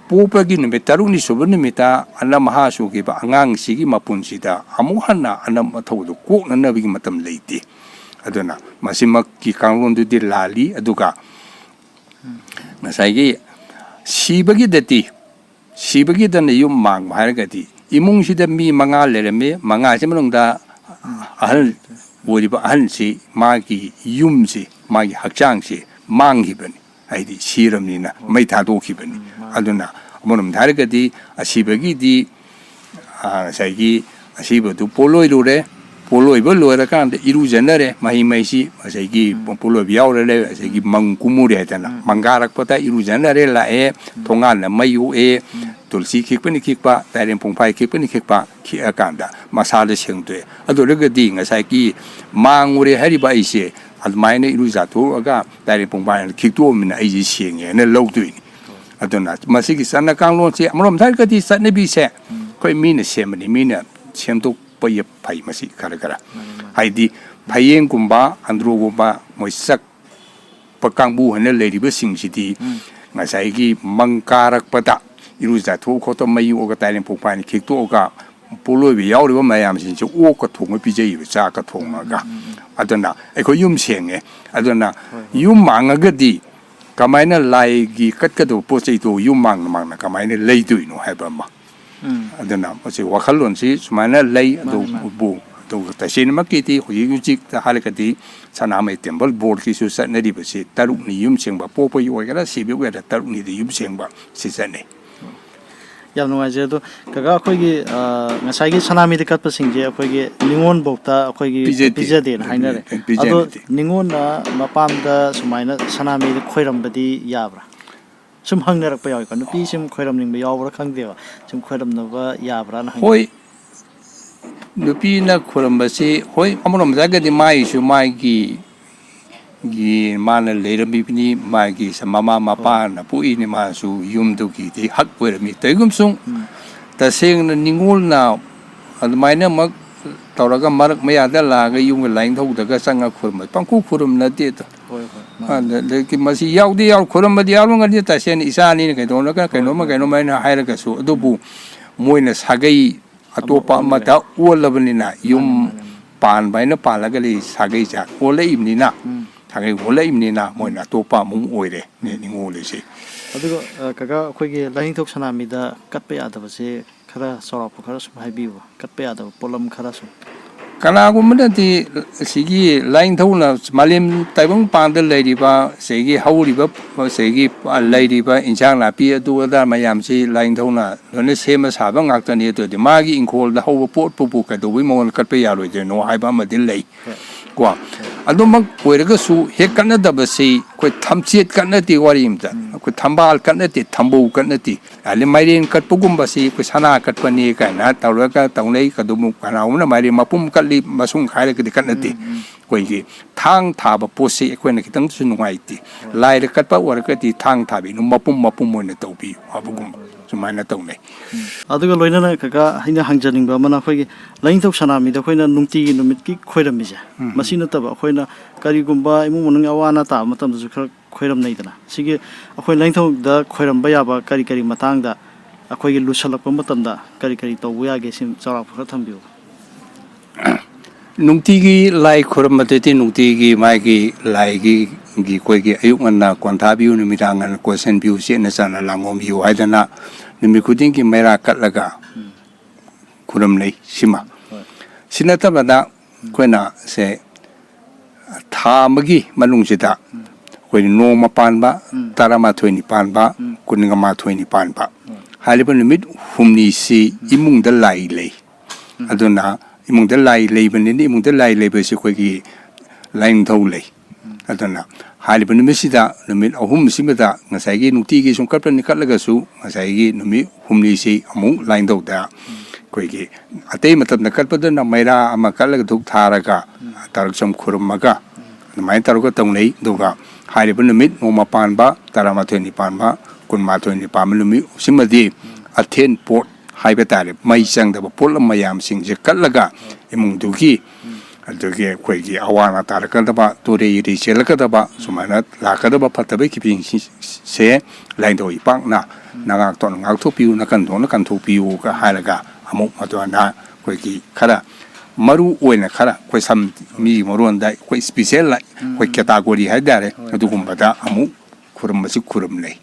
Speaker 2: ꯄꯣꯛꯄꯒꯤ ꯅꯨꯃꯤꯠ ꯇꯔꯨꯛꯅꯤ ꯁꯨꯕ ꯅꯨꯃꯤꯠꯇ ꯑꯅꯃꯍꯥ ꯆꯨꯈꯤꯕ ꯑꯉꯥꯡꯁꯤꯒꯤ ꯃꯄꯨꯟꯁꯤꯗ ꯑꯃꯨꯛ ꯍꯟꯅ ꯑꯅꯝ ꯑꯊꯧꯗꯨ ꯀꯣꯛꯅꯅꯕꯒꯤ ꯃꯇꯝ ꯂꯩꯇꯦ ꯑꯗꯨꯅ ꯃꯁꯤꯃꯛꯀꯤ ꯀꯥꯡꯂꯣꯟꯗꯨꯗꯤ ꯂꯥꯜꯂꯤ ꯑꯗꯨꯒ ꯉꯁꯥꯏꯒꯤ ꯁꯤꯕꯒꯤꯗꯅ ꯌꯨꯝ ꯃꯥꯡꯕ ꯍꯥꯏꯔꯒꯗꯤ ꯏꯃꯨꯡꯁꯤꯗ ꯃꯤ 5 ꯂꯩꯔꯝꯃꯤ 5ꯁꯤ ꯃꯅꯨꯡꯗ ꯑꯍꯜ ꯑꯣꯏꯔꯤꯕ ꯑꯍꯜꯁꯤ ꯃꯥꯒꯤ ꯌꯨꯝꯁꯤ ꯃꯥꯒꯤ ꯍꯛꯆꯥꯡꯁꯤ ꯃꯥꯡꯈꯤꯕꯅꯤ ꯍꯥꯏꯗꯤ ꯁꯤꯔꯕꯅꯤꯅ ꯃꯩ ꯊꯥꯗꯣꯛꯈꯤꯕꯅꯤ ꯑꯗꯨꯅ ꯑꯃꯔꯣꯝꯗ ꯍꯥꯏꯔꯒꯗꯤ ꯑꯁꯤꯕꯒꯤꯗꯤ ꯉꯁꯥꯏꯒꯤ ꯑꯁꯤꯕꯗꯨ ꯄꯣꯂꯣꯏꯔꯨꯔꯦ ꯄꯣꯂꯣꯏꯕ ꯂꯣꯏꯔꯀꯥꯟꯗ ꯏꯔꯨꯖꯅꯔꯦ ꯃꯍꯩꯁꯤ ꯉꯁꯥꯏꯒꯤ ꯄꯣꯂꯣꯏꯕ ꯌꯥꯎꯔꯦ ꯑꯁꯤꯒꯤ ꯃꯪ ꯀꯨꯝꯃꯨꯔꯦ ꯍꯥꯏꯗꯅ ꯃꯪꯒꯥꯔꯛꯄꯗ ꯏꯔꯨꯖꯅꯔꯦ ꯂꯥꯛꯑꯦ ꯊꯣꯡꯒꯥꯟꯗ ꯃꯩ ꯑꯣꯛꯑꯦ ꯇꯨꯜꯁꯤ ꯈꯤꯛꯄꯅꯤ ꯈꯤꯛꯄ ꯇꯥꯏꯔꯦꯟ ꯄꯨꯡꯐꯥꯏ ꯈꯤꯛꯄꯅꯤ ꯈꯤꯛꯄ ꯈꯤꯛꯑꯀꯥꯟꯗ ꯃꯁꯥꯗ ꯁꯦꯡꯗꯣꯛꯑꯦ ꯑꯗꯨ ꯑꯣꯏꯔꯒꯗꯤ ꯉꯁꯥꯏꯒꯤ ꯃꯥꯡꯉꯨꯔꯦ ꯍꯥꯏꯔꯤꯕ ꯑꯩꯁꯦ ꯑꯗꯨꯃꯥꯏꯅ ꯏꯔꯨꯖꯥꯊꯣꯛꯑꯒ ꯇꯥꯏꯔꯦꯟ ꯄꯨꯡꯐꯥꯏꯅ ꯈꯤꯛꯇꯣꯛꯑꯃꯤꯅ ꯑꯩꯁꯦ ꯁꯦꯡꯉꯦꯅ ꯂꯧꯗꯣꯏꯅꯤ ꯑꯗꯨꯅ ꯃꯁꯤꯒꯤ ꯆꯠꯅ ꯀꯥꯡꯂꯣꯟꯁꯤ ꯑꯃꯔꯣꯝꯗ ꯍꯥꯏꯔꯒꯗꯤ ꯆꯠꯅꯕꯤꯁꯦ ꯑꯩꯈꯣꯏ ꯃꯤꯅ ꯁꯦꯝꯕꯅꯤ ꯃꯤꯅ ꯁꯦꯝꯗꯣꯛꯄ ꯐꯩ ꯃꯁꯤ ꯈꯔ ꯍꯥꯏꯗꯤ ꯐꯌꯦꯡꯒꯨꯝꯕ ꯑꯟꯗ꯭ꯔꯣꯒꯨꯝꯕ ꯃꯣꯏ ꯆꯛꯄ ꯀꯥꯡꯕꯨ ꯍꯥꯏꯅ ꯂꯩꯔꯤꯕꯁꯤꯡꯁꯤꯗꯤ ꯉꯁꯥꯏꯒꯤ ꯃꯪ ꯀꯥꯔꯛꯄꯗ 이루자 ꯈꯣꯠꯇ ꯃꯩ ꯑꯣꯛꯑꯒ ꯇꯥꯏꯔꯦꯟ ꯄꯨꯡꯐꯥꯏꯅ ꯈꯤꯛꯇꯣꯛꯑꯒ ꯄꯣꯂꯣꯏꯕ ꯌꯥꯎꯔꯤꯕ ꯃꯌꯥꯝꯁꯤꯡꯁꯦ ꯑꯣꯛꯀ ꯊꯣꯡꯉ ꯄꯤꯖꯩꯕ ꯆꯥꯛꯀ ꯊꯣꯡꯉꯒ ꯑꯗꯨꯅ ꯑꯩꯈꯣꯏ ꯌꯨꯝ ꯁꯦꯡꯉꯦ ꯑꯗꯨꯅ ꯌꯨꯝ ꯃꯥꯡꯉꯒꯗꯤ ꯀꯃꯥꯏꯅ ꯂꯥꯏꯒꯤ ꯀꯠꯀꯗꯕ ꯄꯣꯠ ꯆꯩꯗꯣ ꯌꯨꯝ ꯃꯥꯡꯅ ꯀꯃꯥꯏꯅ ꯂꯩꯗꯣꯏꯅꯣ ꯍꯥꯏꯕ ꯑꯃ ꯑꯗꯨꯅ ꯃꯁꯤ ꯋꯥꯈꯜꯂꯣꯟꯁꯤ ꯁꯨꯃꯥꯏꯅ ꯂꯩ ꯑꯗꯨꯕꯨ ꯇꯁꯦꯡꯅꯃꯛꯀꯤꯗꯤ ꯍꯧꯖꯤꯛ ꯍꯥꯏꯔꯒꯗꯤ ꯁꯅꯥꯃꯍꯤ ꯇꯦꯝꯄꯜ ꯕꯣꯔꯗꯀꯤꯁꯨ ꯆꯠꯅꯔꯤꯕꯁꯤ ꯇꯔꯨꯛꯅꯤ ꯌꯨꯝ ꯁꯦꯡꯕ ꯄꯣꯛꯄꯒꯤ ꯑꯣꯏꯒꯦꯔꯥ ꯁꯤꯕꯒꯤ ꯑꯣꯏꯒꯦꯔꯥ ꯇꯔꯨꯛꯅꯤꯗꯤ ꯌꯨꯝ ꯁꯦꯡꯕ ꯁꯤ ꯆꯠꯅꯩ
Speaker 1: ꯌꯥꯝ ꯅꯨꯡꯉꯥꯏꯖꯩ ꯑꯗꯣ ꯀꯀꯥ ꯑꯩꯈꯣꯏꯒꯤ ꯉꯁꯥꯏꯒꯤ ꯁꯅꯥꯃꯍꯤꯗ ꯀꯠꯄꯁꯤꯡꯁꯦ ꯑꯩꯈꯣꯏꯒꯤ ꯅꯤꯉꯣꯜꯐꯧꯗ ꯑꯩꯈꯣꯏꯒꯤ ꯄꯤꯖꯗꯦꯅ ꯍꯥꯏꯅꯔꯦ ꯑꯗꯣ ꯅꯤꯉꯣꯜꯅ ꯃꯄꯥꯝꯗ ꯁꯨꯃꯥꯏꯅ ꯁꯅꯥꯃꯍꯤꯗ ꯈꯣꯏꯔꯝꯕꯗꯤ ꯌꯥꯕ꯭ꯔꯥ ꯁꯨꯝ ꯍꯪꯅꯔꯛꯄ ꯌꯥꯎꯏꯀꯣ ꯅꯨꯄꯤ ꯁꯨꯝ ꯈꯣꯏꯔꯝꯅꯤꯡꯕ ꯌꯥꯎꯕ꯭ꯔꯥ ꯈꯪꯗꯦꯕ ꯁꯨꯝ ꯈꯣꯏꯔꯝꯅꯕ ꯌꯥꯕ꯭ꯔꯥꯅ ꯍꯪꯉꯤ
Speaker 2: ꯍꯣꯏ ꯅꯨꯄꯤꯅ ꯈꯣꯏꯔꯝꯕꯁꯤ ꯍꯣꯏ ꯑꯃꯔꯣꯝꯗ ꯍꯥꯏꯔꯒꯗꯤ ꯃꯥꯒꯤꯁꯨ ꯃꯥꯒꯤ ꯃꯥꯅ ꯂꯩꯔꯝꯃꯤꯕꯅꯤ ꯃꯥꯒꯤ ꯃꯃꯥ ꯃꯄꯥꯅ ꯄꯣꯛꯏꯅꯤ ꯃꯥꯁꯨ ꯌꯨꯝꯗꯨꯒꯤꯗꯤ ꯍꯛ ꯑꯣꯏꯔꯝꯃꯤ ꯀꯔꯤꯒꯨꯝꯕꯁꯨꯡ ꯇꯁꯦꯡꯅ ꯅꯤꯉꯣꯜꯅ ꯑꯗꯨꯃꯥꯏꯅꯃꯛ ꯇꯧꯔꯒ ꯃꯔꯛ ꯃꯌꯥꯗ ꯂꯥꯛꯑꯒ ꯌꯨꯝꯒ ꯂꯥꯏꯅꯤꯡꯊꯧꯗꯒ ꯆꯪꯉ ꯈꯨꯔꯨꯝꯕ ꯄꯪꯈꯨ ꯈꯨꯔꯨꯝꯅꯗꯦꯗ ꯑꯗꯒꯤ ꯃꯁꯤ ꯌꯥꯎꯗꯤ ꯈꯨꯔꯨꯝꯕꯗꯤ ꯌꯥꯎꯔꯝꯒꯅꯤ ꯇꯁꯦꯡꯅ ꯏꯆꯥꯅꯤꯅ ꯀꯩꯗꯧꯔꯒ ꯀꯩꯅꯣꯝꯃ ꯍꯥꯏꯔꯒꯁꯨ ꯑꯗꯨꯕꯨ ꯃꯣꯏꯅ ꯁꯥꯒꯩ ꯑꯇꯣꯞꯄ ꯑꯃꯗ ꯑꯣꯜꯂꯕꯅꯤꯅ ꯌꯨꯝ ꯄꯥꯟꯕ ꯍꯥꯏꯅ ꯄꯥꯜꯂꯒ ꯂꯩ ꯁꯥꯒꯩꯁꯦ ꯑꯣꯜꯂꯛꯏꯕꯅꯤꯅ ꯁꯥꯒꯩ ꯑꯣꯜꯂꯛꯏꯕꯅꯤꯅ ꯃꯣꯏꯅ ꯑꯇꯣꯞꯄ ꯑꯃꯨꯛ ꯑꯣꯏꯔꯦ ꯅꯤꯉꯣꯜꯂꯤꯁꯤ
Speaker 1: ꯑꯗꯨꯒ ꯀꯀꯥ ꯑꯩꯈꯣꯏꯒꯤ ꯂꯥꯏꯅꯤꯡꯊꯧ ꯁꯅꯥꯃꯍꯤꯗ ꯀꯠꯄ ꯌꯥꯗꯕꯁꯦ ꯈꯔ ꯆꯥꯎꯔꯥꯛꯄ ꯈꯔ ꯁꯨꯝ ꯍꯥꯏꯕꯤꯌꯨ ꯀꯠꯄ ꯌꯥꯗꯕ ꯄꯣꯠꯂꯝ ꯈꯔ ꯁꯨꯝ
Speaker 2: ꯀꯅꯥꯒꯨꯝꯕꯅꯗꯤ ꯑꯁꯤꯒꯤ ꯂꯥꯏꯅꯤꯡꯊꯧꯅ ꯃꯥꯂꯦꯝ ꯇꯥꯏꯕꯪꯄꯥꯟꯗ ꯂꯩꯔꯤꯕ ꯉꯁꯥꯏꯒꯤ ꯍꯧꯔꯤꯕ ꯉꯁꯥꯏꯒꯤ ꯂꯩꯔꯤꯕ ꯏꯟꯁꯥꯡ ꯅꯥꯄꯤ ꯑꯗꯨ ꯑꯗꯥ ꯃꯌꯥꯝꯁꯤ ꯂꯥꯏꯅꯤꯡꯊꯧꯅ ꯂꯣꯏꯅ ꯁꯦꯝꯕ ꯁꯥꯕ ꯉꯥꯛꯇꯅꯤ ꯑꯗꯨꯗꯤ ꯃꯥꯒꯤ ꯏꯪꯈꯣꯜꯗ ꯍꯧꯕ ꯄꯣꯠꯄꯨ ꯀꯩꯗꯧꯕꯩ ꯃꯉꯣꯟꯗ ꯀꯠꯄ ꯌꯥꯔꯣꯏꯗꯣꯏꯅꯣ ꯍꯥꯏꯕ ꯑꯃꯗꯤ ꯂꯩ ꯀꯣ ꯑꯗꯨꯃꯛ ꯑꯣꯏꯔꯒꯁꯨ ꯍꯦꯛ ꯀꯠꯅꯗꯕꯁꯤ ꯑꯩꯈꯣꯏ ꯊꯝꯆꯦꯠ ꯀꯠꯅꯗꯦ ꯋꯥꯔꯤ ꯑꯃꯗ ꯑꯩꯈꯣꯏ ꯊꯝꯕꯥꯜ ꯀꯠꯅꯗꯦ ꯊꯝꯕꯧ ꯀꯠꯅꯗꯦ ꯑꯗꯩ ꯃꯥꯏꯔꯦꯟ ꯀꯠꯄꯒꯨꯝꯕꯁꯤ ꯑꯩꯈꯣꯏ ꯁꯅꯥ ꯀꯠꯄꯅꯤ ꯀꯥꯏꯅ ꯇꯧꯔꯒ ꯇꯧꯅꯩ ꯑꯗꯨꯕꯨ ꯀꯅꯥꯒꯨꯝꯕꯅ ꯃꯥꯏꯔꯦꯟ ꯃꯄꯨꯝ ꯀꯠꯂꯤ ꯃꯁꯨꯡ ꯈꯥꯏꯔꯒꯗꯤ ꯀꯠꯅꯗꯦ ꯑꯩꯈꯣꯏꯒꯤ ꯊꯥꯡ ꯊꯥꯕ ꯄꯣꯠꯁꯤ ꯑꯩꯈꯣꯏꯅ ꯈꯤꯇꯪꯁꯨ ꯅꯨꯡꯉꯥꯏꯇꯦ ꯂꯥꯏꯗ ꯀꯠꯄ ꯑꯣꯏꯔꯒꯗꯤ ꯊꯥꯡ ꯊꯥꯕꯤꯅꯨ ꯃꯄꯨꯝ ꯑꯣꯏꯅ ꯇꯧꯕꯤꯌꯨ ꯍꯥꯏꯕꯒꯨꯝꯕ ꯁꯨꯃꯥꯏꯅ ꯇꯧꯅꯩ
Speaker 1: ꯑꯗꯨꯒ ꯂꯣꯏꯅꯅ ꯀꯀꯥ ꯑꯩꯅ ꯍꯪꯖꯅꯤꯡꯕ ꯑꯃꯅ ꯑꯩꯈꯣꯏꯒꯤ ꯂꯥꯏꯅꯤꯡꯊꯧ ꯁꯅꯥꯃꯍꯤꯗ ꯑꯩꯈꯣꯏꯅ ꯅꯨꯡꯇꯤꯒꯤ ꯅꯨꯃꯤꯠꯀꯤ ꯈꯣꯏꯔꯝꯃꯤꯁꯦ ꯃꯁꯤ ꯅꯠꯇꯕ ꯑꯩꯈꯣꯏꯅ ꯀꯔꯤꯒꯨꯝꯕ ꯏꯃꯨꯡ ꯃꯅꯨꯡ ꯑꯋꯥ ꯑꯅꯥ ꯇꯥꯕ ꯃꯇꯝꯗꯁꯨ ꯈꯔ ꯈꯣꯏꯔꯝꯅꯩꯗꯅ ꯁꯤꯒꯤ ꯑꯩꯈꯣꯏ ꯂꯥꯏꯅꯤꯡꯊꯧꯗ ꯈꯣꯏꯔꯝꯕ ꯌꯥꯕ ꯀꯔꯤ ꯃꯇꯥꯡꯗ ꯑꯩꯈꯣꯏꯒꯤ ꯂꯨꯁꯜꯂꯛꯄ ꯃꯇꯝꯗ ꯀꯔꯤ ꯇꯧꯕ ꯌꯥꯒꯦ ꯁꯤ ꯆꯥꯎꯔꯥꯛꯄ ꯈꯔ ꯊꯝꯕꯤꯌꯨ
Speaker 2: ꯅꯨꯡꯇꯤꯒꯤ ꯂꯥꯏ ꯈꯨꯔꯨꯝꯕꯗꯗꯤ ꯅꯨꯡꯇꯤꯒꯤ ꯃꯥꯒꯤ ꯂꯥꯏꯒꯤ ꯑꯩꯈꯣꯏꯒꯤ ꯑꯌꯨꯛ ꯉꯟꯅ ꯀꯣꯟꯊꯥꯕꯤꯌꯨ ꯅꯨꯃꯤꯗꯥꯡ ꯉꯟꯅ ꯀꯣꯏꯁꯟꯕꯤꯌꯨ ꯆꯦꯠꯅ ꯆꯥꯅ ꯂꯥꯡꯉꯣꯝꯕꯤꯌꯨ ꯍꯥꯏꯗꯅ ꯅꯨꯃꯤꯠ ꯈꯨꯗꯤꯡꯒꯤ ꯃꯩꯔꯥ ꯀꯠꯂꯒ ꯈꯨꯔꯨꯝꯅꯩ ꯁꯤꯃ ꯁꯤ ꯅꯠꯇꯕꯗ ꯑꯩꯈꯣꯏꯅ ꯁꯦ ꯊꯥ ꯑꯃꯒꯤ ꯃꯅꯨꯡꯁꯤꯗ ꯑꯩꯈꯣꯏ ꯅꯣꯡꯃ ꯄꯥꯟꯕ 12ꯅꯤ ꯄꯥꯟꯕ 12ꯅꯤ ꯄꯥꯟꯕ ꯍꯥꯏꯔꯤꯕ ꯅꯨꯃꯤꯠ ꯍꯨꯝꯅꯤꯁꯤ ꯏꯃꯨꯡꯗ ꯂꯥꯏ ꯂꯩ ꯑꯗꯨꯅ इमुंग लाई लेबनी इमुंग लाई लेबसी कोई लाइंगथौ ले अदना हालिब नुमिसिदा नुमित अहुम सिमदा ngसाइगी नुक्तिगी सुम कपन निकलगसु ngसाइगी नुमि हुमनिसि अमु लाइंगथौदा कोइगी अतै मतब नकलपद न मैरा अमा कलग धुक थारगा तारसम खुरमगा नमाय तारगा तौनै दुगा हालिब नुमित नोमा Panba तारामाथोनि Panba कुनमाथोनि palm नुमि सिमदि अथेन pot highway तारे मई चंगदब पोल मयाम सिंगजे कलगा इमुंगदुगी अदुगे कोइगी अवाना तारकदबा तोरे इरि चेलकदबा सुमाना लाकदबा फतबे किपिंग से लाइंदो इपांगना नागाक तो नागथोपिउ नकनथोन कनथोपिउ का हालगा अमुक मतवाना कोइगी खरा मरु ओइना खरा कोइ सम मी मरुंदा कोइ स्पेशल कोइ कैटेगरी हाइदारे अदुगुंबदा अमुक खुरमसि खुरमनै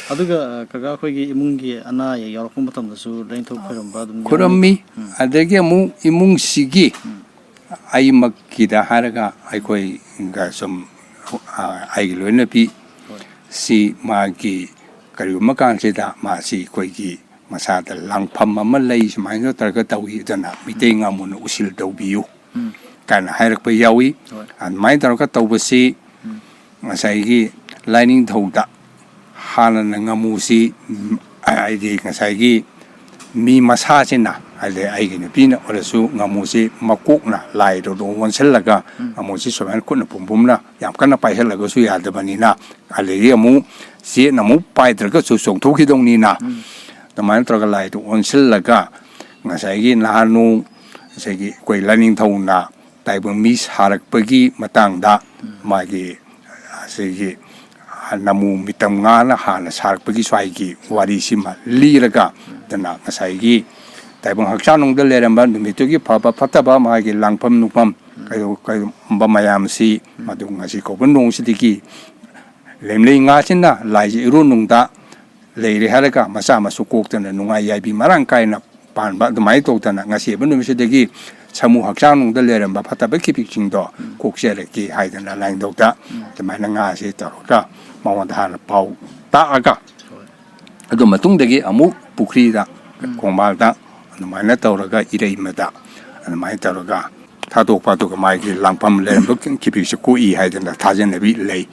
Speaker 1: अदुगा कगा खोगी इमुंगी अना यारकु मतमदसु लाइंथो खरमबा
Speaker 2: खुरममी अदगे अमु इमुंग सिगी आई मक्कीदा हारगा आइकोई गा सम आइगी लोइनपि सी मागी करिबा कांसेदा मासी कोइगी मसादा लांगफम अमा लई सुमाइनो तरगा तौई जना मिते ngamun usil tौबियु कान हाइरकपा यावी अनमाइ तरगा तौबसी ngसाइगी लाइनिंग थौदा हाना ngamusi आइदि ngसाइगी मी मसासिना आइदे आइगी नपिना ओरसु ngamusi मकोकना लाइदो दो वनसलगा ngamusi सोमान कुन पुमपुमना याम कना पाइहलगसु यादबनिना आलेगी अमु से नमु पाइद्रगा सु सोंथोखिदोंनिना तमान तरगा लाइदो वनसलगा ngसाइगी नानु सेगी कोइ लाइनिंग थौना ताइबो मी सारकपगी मतंगदा मागी सेगी नमु मितंगाना हाना सारकपगी स्वाइगी वारिसिमा लीरगा तना ngसाइगी ताइबं हक्सानुंग लेरंबा नुमितुगी फबा फतबा मागी लांगफम नुपम कायो बमायामसी मदु ngasi कोबन नोंसिदिगी लेमले ngaसिना लाइजि इरुनुंगदा लेरे हारगा मसा मसु कोक्तना नुंगाय याबि Marang कायना Panba दुमाइ तोक्तना ngasi बनुमिसिदिगी samu haksanung da leramba fataba kipikching do kokshare ki haidana laing dokta tamaina nga se taroka mawanda hana pau ta aga adu matung dagi amu pukri da kongbal da maina tawraga irei mada mai taroga thadok patok mai ki langpam leramba kipikse ko I haidana thajen nabi lei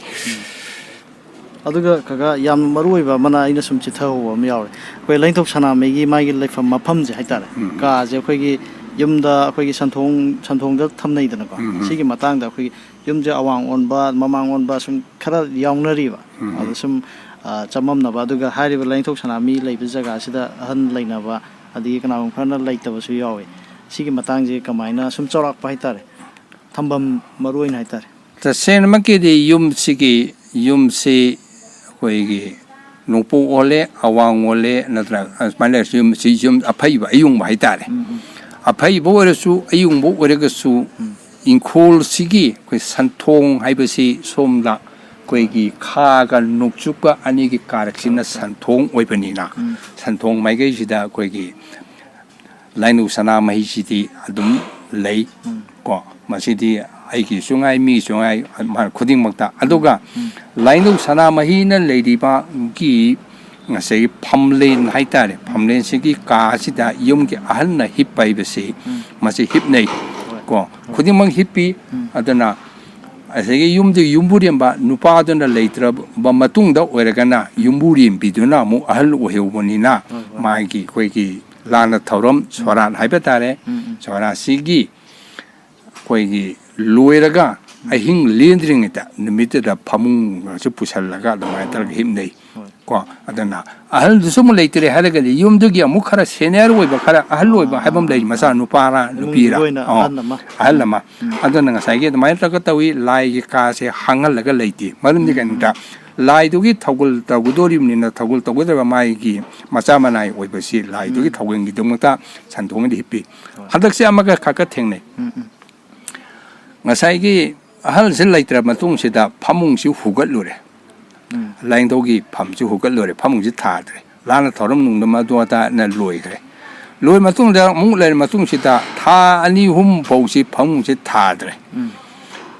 Speaker 1: अदुगा कगा याम मरुइबा मना इना सुम चिथाव म याव कोइ लाइंथोक सना Maggi मागी लाइफम मफम जे हाइतारे का जे खोगी युमदा खोगी संथोंग थमनैदनको सिगी मतंगदा खोगी युमजे अवांग ओनबा ममांग ओनबा सुम खरा यावनरिबा अदु सुम चममनबा अदुगा हारिबा लाइंथोक सना मी lab जगा सिदा अहन लैनबा अदि कनाम खरना लैतबसु यावे सिगी मतंग जे कमाइना सुम चौराक हाइतारे थंबम मरुइन हाइतारे
Speaker 2: तसेन मकेदि युम से कोइगी नुपो ओले अवांग ओले नत्रा माने सिम अफैबा अयुंग हाइतारे अफैबा ओरसु अयुंग ओरगसु इंखोल सिगी कोइ संथोंग हाइबसि सोमदा कोइगी खागा नुक्चुका अनिगी कारकसिना संथोंग ओइबनिना संथोंग माइगैसिदा कोइगी लाइनु सना महिसिदि अदुम लै को मसिदि आइकी सुंगाई मी सुंगाई मान खुदिंग मक्ता अदुगा लाइनु सना महिना लेदिबा की ngасai phamlen haitare phamlen sigi ka sida yum ki ahanna hippai bese masi hipnei ko khudimang hippi adana asagi yum de yumburiamba nupa adana leitra ba matung da oiragana yumburiam biduna mu ahal ohewonina maigi koigi lana thorom soran haibetare sora sigi koigi loiraga ahing lendring ita numita phamung se pusalaga damai tar himnei को अदना अहल दुसुम लेतरे हरगदि युमदुगी अमुक खरा senior ओइबा खरा अहल ओइबा हाबम लै मसा नुपारा नुपीरा अहलमा अदना ngसाइगे दमाइ तक तवी लाइगे कासे हांगल लगा लैति मरुमदि कनता लाइदुगी थगुल तगुदोरिमनिना थगुल तगुदबा माइगी मसा मनाइ ओइबसि लाइदुगी थगुंगी दमता संथोंगदि हिपि हदकसे अमगा खाका थेंनै ꯉꯁꯥꯏꯒꯤ ꯑꯍꯜꯁꯤ ꯂꯩꯇ꯭ꯔ ꯃꯇꯨꯡꯁꯤꯗ ꯐꯃꯨꯡꯁꯤ ꯍꯨꯒꯠꯂꯨꯔꯦ ꯂꯥꯏꯅꯤꯡꯊꯧꯒꯤ ꯐꯝꯁꯤ ꯍꯨꯒꯠꯂꯨꯔꯦ ꯐꯃꯨꯡꯁꯤ ꯊꯥꯗ꯭ꯔꯦ ꯂꯥꯟꯅ ꯊꯧꯔꯝ ꯅꯨꯡꯗꯝ ꯑꯗꯨ ꯑꯗꯥꯅ ꯂꯣꯏꯈ꯭ꯔꯦ ꯂꯣꯏ ꯃꯇꯨꯡꯗ ꯑꯃꯨꯛ ꯂꯩꯔ ꯃꯇꯨꯡꯁꯤꯗ ꯊꯥ 2-3 ꯐꯥꯎꯁꯤ ꯐꯃꯨꯡꯁꯤ ꯊꯥꯗ꯭ꯔꯦ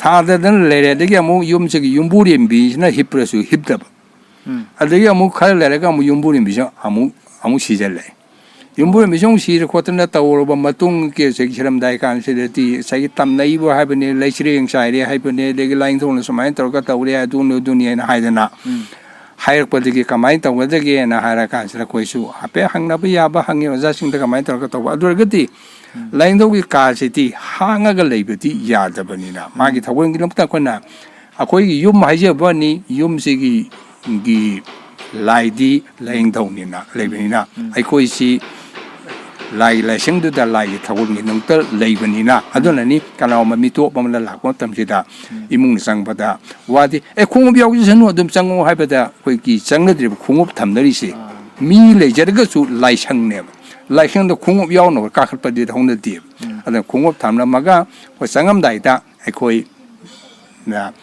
Speaker 2: ꯊꯥꯗꯗꯅ ꯂꯩꯔꯦ ꯑꯗꯒꯤ ꯑꯃꯨꯛ ꯌꯨꯝꯁꯤꯒꯤ ꯌꯨꯝꯕꯨꯔꯦꯝꯕꯤꯁꯤꯅ ꯍꯤꯞꯄ꯭ꯔꯁꯨ ꯍꯤꯞꯇꯕ ꯑꯗꯒꯤ ꯑꯃꯨꯛ ꯈꯔ ꯂꯩꯔꯒ ꯑꯃꯨꯛ ꯌꯨꯝꯕꯨꯔꯦꯝꯕꯤꯁꯤ ꯑꯃꯨꯛ ꯁꯤꯖꯜꯂꯛꯑꯦ ꯌꯨꯝꯕꯨꯔꯦꯝꯕꯤꯁꯤ ꯑꯃꯨꯛ ꯁꯤꯔ ꯈꯣꯠꯇꯅ ꯇꯧꯔꯕ ꯃꯇꯨꯡ ꯁꯤꯔꯝꯗꯥꯏ ꯀꯥꯟꯁꯤꯗꯗꯤ ꯉꯁꯥꯏꯒꯤ ꯇꯝꯅꯩꯕ ꯍꯥꯏꯕꯅꯤ ꯂꯩꯆꯤꯔꯦꯡ ꯆꯥꯏꯔꯦ ꯍꯥꯏꯕꯅꯤ ꯑꯗꯒꯤ ꯂꯥꯏꯅꯤꯡꯊꯧꯅ ꯁꯨꯃꯥꯏꯅ ꯇꯧꯔꯒ ꯇꯧꯔꯦ ꯑꯗꯨꯅꯤ ꯍꯥꯏꯅ ꯍꯥꯏꯗꯅ ꯍꯥꯏꯔꯛꯄꯗꯒꯤ ꯀꯃꯥꯏꯅ ꯇꯧꯒꯗꯒꯦꯅ ꯍꯥꯏꯔ ꯀꯥꯟꯁꯤꯗ ꯑꯩꯈꯣꯏꯁꯨ ꯍꯥꯏꯐꯦꯠ ꯍꯪꯅꯕ ꯌꯥꯕ ꯍꯪꯉꯤ ꯑꯣꯖꯥꯁꯤꯡꯗ ꯀꯃꯥꯏꯅ ꯇꯧꯔꯒ ꯇꯧꯕ ꯑꯗꯨ ꯑꯣꯏꯔꯒꯗꯤ ꯂꯥꯏꯅꯤꯡꯊꯧꯒꯤ ꯀꯥꯁꯤꯗꯤ ꯍꯥꯡꯉꯒ ꯂꯩꯕꯗꯤ ꯌꯥꯗꯕꯅꯤꯅ ꯃꯥꯒꯤ ꯊꯧꯒꯜꯒꯤꯗꯃꯛꯇ ꯑꯩꯈꯣꯏꯒꯤ ꯌꯨꯝ ꯍꯥꯏꯖꯕꯅꯤ ꯌꯨꯝꯁꯤꯒꯤ ꯂꯥꯏꯗꯤ ꯂꯥꯏꯅꯤꯡꯊꯧꯅꯤꯅ ꯂꯩꯕꯅꯤꯅ ꯑꯩꯈꯣꯏꯁꯤ ꯂꯥꯏ ꯂꯥꯏꯁꯪꯗꯨꯗ ꯂꯥꯏꯒꯤ ꯊꯧꯒꯜꯒꯤꯗꯃꯛꯇ ꯂꯩꯕꯅꯤ나 ꯑꯗꯨꯅꯅꯤ ꯀꯅꯥꯒꯨꯝꯕ ꯃꯤꯇꯣꯞ ꯑꯃꯅ ꯂꯥꯛꯄ ꯃꯇꯝꯁꯤꯗ ꯏꯃꯨꯡꯗ ꯆꯪꯕꯗ ꯋꯥꯗꯤ ꯈꯣꯡꯎꯞ ꯌꯥꯎꯖꯁꯅꯨ ꯑꯗꯨꯝ ꯆꯪꯉꯣ ꯍꯥꯏꯕꯗ ꯑꯩꯈꯣꯏꯒꯤ ꯆꯪꯅꯗ꯭ꯔꯤꯕ ꯈꯣꯡꯎꯞ ꯊꯝꯅꯔꯤꯁꯦ ꯃꯤ ꯂꯩꯖꯔꯒꯁꯨ ꯂꯥꯏꯁꯪꯅꯦꯕ ꯂꯥꯏꯁꯪꯗ ꯈꯣꯡꯎꯞ ꯌꯥꯎꯅꯕ ꯀꯥꯈꯠꯄꯗꯤ ꯍꯧꯅꯗꯦꯕ ꯑꯗꯨꯅ ꯈꯣꯡꯎꯞ ꯊꯝꯂꯝꯃꯒ ꯑꯩꯈꯣꯏ ꯆꯪꯉꯝꯗꯥꯏꯗ ꯑꯩꯈꯣꯏ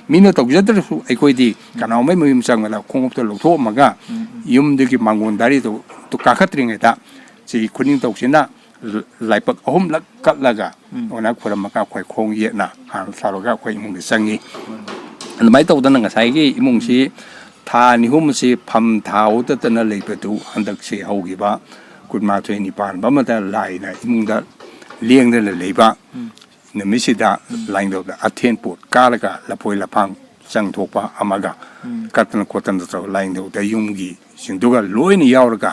Speaker 2: ꯃꯤꯅ ꯇꯧꯖꯗ꯭ꯔꯁꯨ ꯑꯩꯈꯣꯏꯗꯤ ꯀꯅꯥꯒꯨꯝꯕ ꯃꯌꯨꯝ ꯆꯪꯕꯗ ꯈꯣꯡꯎꯞꯇꯣ ꯂꯧꯊꯣꯛꯑꯝꯃꯒ ꯌꯨꯝꯗꯨꯒꯤ ꯃꯥꯡꯒꯣꯟ ꯗꯥꯔꯤꯗꯨ ꯀꯥꯈꯠꯇ꯭ꯔꯤꯉꯩꯗ ꯁꯤ ꯈꯨꯅꯤꯡꯊꯧꯁꯤꯅ ꯂꯥꯏꯄꯛ 3ꯂꯛ ꯀꯠꯂꯒ ꯑꯣꯅ ꯈꯨꯔꯝꯃꯒ ꯑꯩꯈꯣꯏ ꯈꯣꯡ ꯌꯦꯠꯅ ꯍꯥꯟꯅ ꯊꯥꯔꯒ ꯑꯩꯈꯣꯏ ꯏꯃꯨꯡꯗ ꯆꯪꯉꯤ ꯑꯗꯨꯃꯥꯏꯅ ꯇꯧꯗꯅ ꯉꯁꯥꯏꯒꯤ 이몽시 ꯊꯥ 2ꯁꯤ ꯐꯝ ꯊꯥꯎꯗꯇꯅ ꯂꯩꯕꯗꯨ ꯍꯟꯗꯛꯁꯤ ꯍꯧꯈꯤꯕ 12 ꯄꯥꯟꯕ ꯑꯃꯗ ꯂꯥꯏꯅ ꯏꯃꯨꯡꯗ ꯂꯦꯡꯗꯅ ꯂꯩꯕ ꯅꯨꯃꯤꯠꯁꯤꯗ ꯂꯥꯏꯅꯤꯡꯊꯧꯗ ꯑꯊꯦꯟ ꯄꯣꯠ ꯀꯥꯔꯒ ꯂꯐꯣꯏ ꯂꯐꯥꯡ ꯆꯪꯊꯣꯛꯄ ꯑꯃꯒ ꯀꯠꯇꯅ ꯈꯣꯠꯇꯅ ꯇꯧꯔꯒ ꯂꯥꯏꯅꯤꯡꯊꯧꯗ ꯌꯨꯝꯒꯤ ꯁꯤꯡꯗꯨꯒ ꯂꯣꯏꯅ ꯌꯥꯎꯔꯒ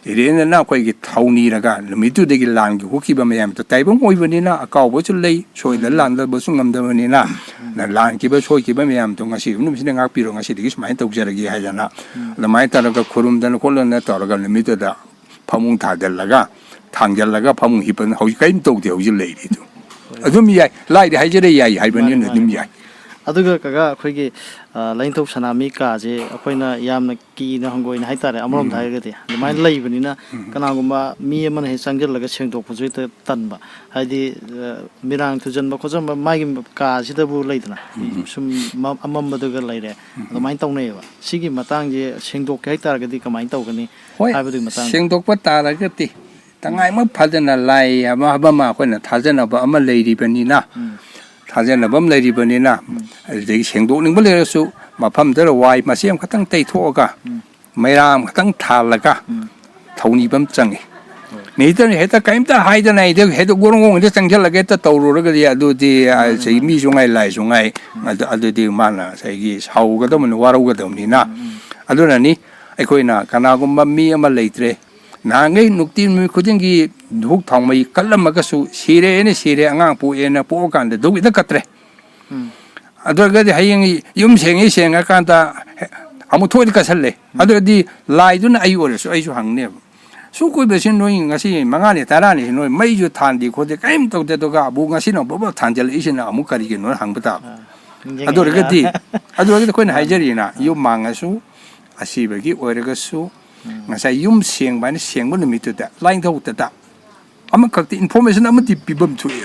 Speaker 2: ꯏꯔꯦꯟꯅ ꯑꯩꯈꯣꯏꯒꯤ ꯊꯧꯅꯤꯔꯒ ꯅꯨꯃꯤꯠꯇꯨꯗꯒꯤ ꯂꯥꯟꯒꯤ ꯍꯣꯛꯈꯤꯕ ꯃꯌꯥꯝꯗꯣ ꯇꯥꯏꯕꯪ ꯑꯣꯏꯕꯅꯤꯅ ꯑꯀꯥꯎꯕꯁꯨ ꯂꯩ ꯁꯣꯏꯗ ꯂꯥꯟꯗꯕꯁꯨ ꯉꯝꯗꯕꯅꯤꯅ ꯂꯥꯟꯈꯤꯕ ꯁꯣꯏꯈꯤꯕ ꯃꯌꯥꯝꯗꯣ ꯉꯁꯤ ꯅꯨꯃꯤꯠꯁꯤꯗ ꯉꯥꯛꯄꯤꯔꯣ ꯉꯁꯤꯗꯒꯤ ꯁꯨꯃꯥꯏꯅ ꯇꯧꯖꯔꯒꯦ ꯍꯥꯏꯗꯅ ꯑꯗꯨꯃꯥꯏꯅ ꯇꯧꯔꯒ ꯈꯨꯔꯨꯝꯗꯅ ꯈꯣꯠꯂꯅ ꯇꯧꯔꯒ ꯅꯨꯃꯤꯠꯇꯨꯗ ꯐꯃꯨꯡ ꯊꯥꯖꯤꯜꯂꯒ ꯊꯥꯡꯖꯜꯂꯒ ꯐꯃꯨꯡ ꯍꯤꯞꯄꯅ ꯍꯧꯖꯤꯛ ꯀꯔꯤꯝ ꯇꯧꯗꯦ ꯍꯧꯖꯤꯛ ꯂꯩꯔꯤꯗꯨ ꯑꯗꯨꯝ ꯌꯥꯏ ꯂꯥꯏꯗꯤ ꯍꯥꯏꯖꯔꯦ ꯌꯥꯏ ꯍꯥꯏꯕꯅꯤꯅ ꯑꯗꯨꯝ ꯌꯥꯏ
Speaker 1: ꯑꯗꯨꯒ ꯀꯒ ꯑꯩꯈꯣꯏꯒꯤ ꯂꯥꯏꯅꯤꯡꯊꯧ ꯁꯅꯥꯃꯍꯤ ꯀꯥꯁꯦ ꯑꯩꯈꯣꯏꯅ ꯌꯥꯝꯅ ꯀꯤꯅ ꯍꯪꯒꯣꯏꯅ ꯍꯥꯏꯇꯥꯔꯦ ꯑꯃꯔꯣꯝꯗ ꯍꯥꯏꯔꯒꯗꯤ ꯑꯗꯨꯃꯥꯏꯅ ꯂꯩꯕꯅꯤꯅ ꯀꯅꯥꯒꯨꯝꯕ ꯃꯤ ꯑꯃꯅ ꯍꯦꯛ ꯆꯪꯁꯤꯜꯂꯒ ꯁꯦꯡꯗꯣꯛꯄꯁꯨ ꯍꯦꯛꯇ ꯇꯟꯕ ꯍꯥꯏꯗꯤ ꯃꯤꯔꯥꯡ ꯊꯨꯖꯟꯕ ꯈꯣꯠꯆꯟꯕ ꯃꯥꯒꯤ ꯀꯥꯁꯤꯗꯕꯨ ꯂꯩꯗꯅ ꯁꯨꯝ ꯑꯃꯝꯕꯗꯨꯒ ꯂꯩꯔꯦ ꯑꯗꯨꯃꯥꯏꯅ ꯇꯧꯅꯩꯌꯦꯕ ꯁꯤꯒꯤ ꯃꯇꯥꯡꯁꯦ ꯁꯦꯡꯗꯣꯛꯀꯦ ꯍꯥꯏꯇꯥꯔꯒꯗꯤ ꯀꯃꯥꯏꯅ ꯇꯧꯒꯅꯤ ꯍꯥꯏꯕꯗꯨꯒꯤ ꯃꯇꯥꯡꯗ
Speaker 2: ꯁꯦꯡꯗꯣꯛꯄ ꯇꯥꯔꯒꯗꯤ ꯇꯉꯥꯏꯃꯛ ꯐꯗꯅ ꯂꯥꯏ ꯑꯃ ꯑꯩꯈꯣꯏꯅ ꯊꯥꯖꯅꯕ ꯑꯃ ꯂꯩꯔꯤꯕꯅꯤꯅ ꯊꯥꯖꯅꯕ ꯑꯃ ꯂꯩꯔꯤꯕꯅꯤꯅ ꯑꯗꯨꯗꯒꯤ ꯁꯦꯡꯗꯣꯛꯅꯤꯡꯕ ꯂꯩꯔꯁꯨ ꯃꯐꯝꯗꯨꯗ ꯋꯥꯏ ꯃꯆꯦ ꯑꯃꯈꯛꯇꯪ ꯇꯩꯊꯣꯛꯑꯒ ꯃꯩꯔꯥ ꯑꯃꯈꯛꯇꯪ ꯊꯥꯜꯂꯒ ꯊꯧꯅꯤꯕ ꯑꯃ ꯆꯪꯉꯤ ꯅꯤꯇꯅ ꯍꯦꯛꯇ ꯀꯔꯤꯝꯇ ꯍꯥꯏꯗꯅ ꯍꯦꯛꯇ ꯒꯣꯔꯣꯡꯒꯣꯡꯗ ꯆꯪꯁꯤꯜꯂꯒ ꯍꯦꯛꯇ ꯇꯧꯔꯨꯔꯒꯗꯤ ꯑꯗꯨꯗꯤ ꯉꯁꯥꯏꯒꯤ ꯃꯤꯁꯨ ꯉꯥꯏ ꯂꯥꯏꯁꯨ ꯉꯥꯏ ꯑꯗꯨꯗꯤ ꯃꯥꯅ ꯉꯁꯥꯏꯒꯤ ꯁꯥꯎꯒꯗꯕꯅꯤ ꯋꯥꯔꯧꯒꯗꯕꯅꯤꯅ ꯑꯗꯨꯅꯅꯤ ꯑꯩꯈꯣꯏꯅ ꯀꯅꯥꯒꯨꯝꯕ ꯃꯤ ꯑꯃ ꯂꯩꯇ꯭ꯔꯦ ꯅꯍꯥꯟꯈꯩ ꯅꯨꯡꯇꯤ ꯅꯨꯃꯤꯠ ꯈꯨꯗꯤꯡꯒꯤ ꯙꯨꯛ ꯊꯥꯎꯃꯩ ꯀꯠꯂꯝꯃꯒꯁꯨ ꯁꯤꯔꯦꯅ ꯁꯤꯔꯦ ꯑꯉꯥꯡ ꯄꯣꯛꯑꯦꯅ ꯄꯣꯛꯑꯀꯥꯟꯗ ꯙꯨꯛ ꯍꯦꯛꯇ ꯀꯠꯇ꯭ꯔꯦ ꯑꯗꯨ ꯑꯣꯏꯔꯒꯗꯤ ꯍꯌꯦꯡ ꯌꯨꯝ ꯁꯦꯡꯉꯀꯥꯟꯗ ꯑꯃꯨꯛ ꯊꯣꯛꯑꯗꯤ ꯀꯠꯁꯜꯂꯦ ꯑꯗꯨꯗꯤ ꯂꯥꯏꯗꯨꯅ ꯑꯩ ꯑꯣꯏꯔꯁꯨ ꯑꯩꯁꯨ ꯍꯪꯅꯦꯕ ꯁꯨ ꯀꯨꯏꯕꯁꯤ ꯅꯣꯏ ꯉꯁꯤ 5ꯅꯤ 10ꯅꯤ ꯅꯣꯏ ꯃꯩꯁꯨ ꯊꯥꯟꯗꯦ ꯈꯣꯠꯇꯦ ꯀꯔꯤꯝ ꯇꯧꯗꯦ ꯑꯗꯨꯒ ꯑꯃꯨꯛ ꯉꯁꯤꯅ ꯕꯕ ꯊꯥꯟꯖꯜꯂꯛꯏꯁꯤꯅ ꯑꯃꯨꯛ ꯀꯔꯤꯒꯤꯅꯣ ꯍꯪꯕ ꯇꯥꯕ ꯑꯗꯨ ꯑꯣꯏꯔꯒꯗꯤ ꯑꯩꯈꯣꯏꯅ ꯍꯥꯏꯖꯔꯤꯅ ꯌꯨꯝ ꯃꯥꯡꯉꯁꯨ ꯑꯁꯤꯕꯒꯤ ꯑꯣꯏꯔꯒꯁꯨ ngasa yum sieng bani sieng bu numi tu da lain thau ta da ama khakti information ama ti pibam thu e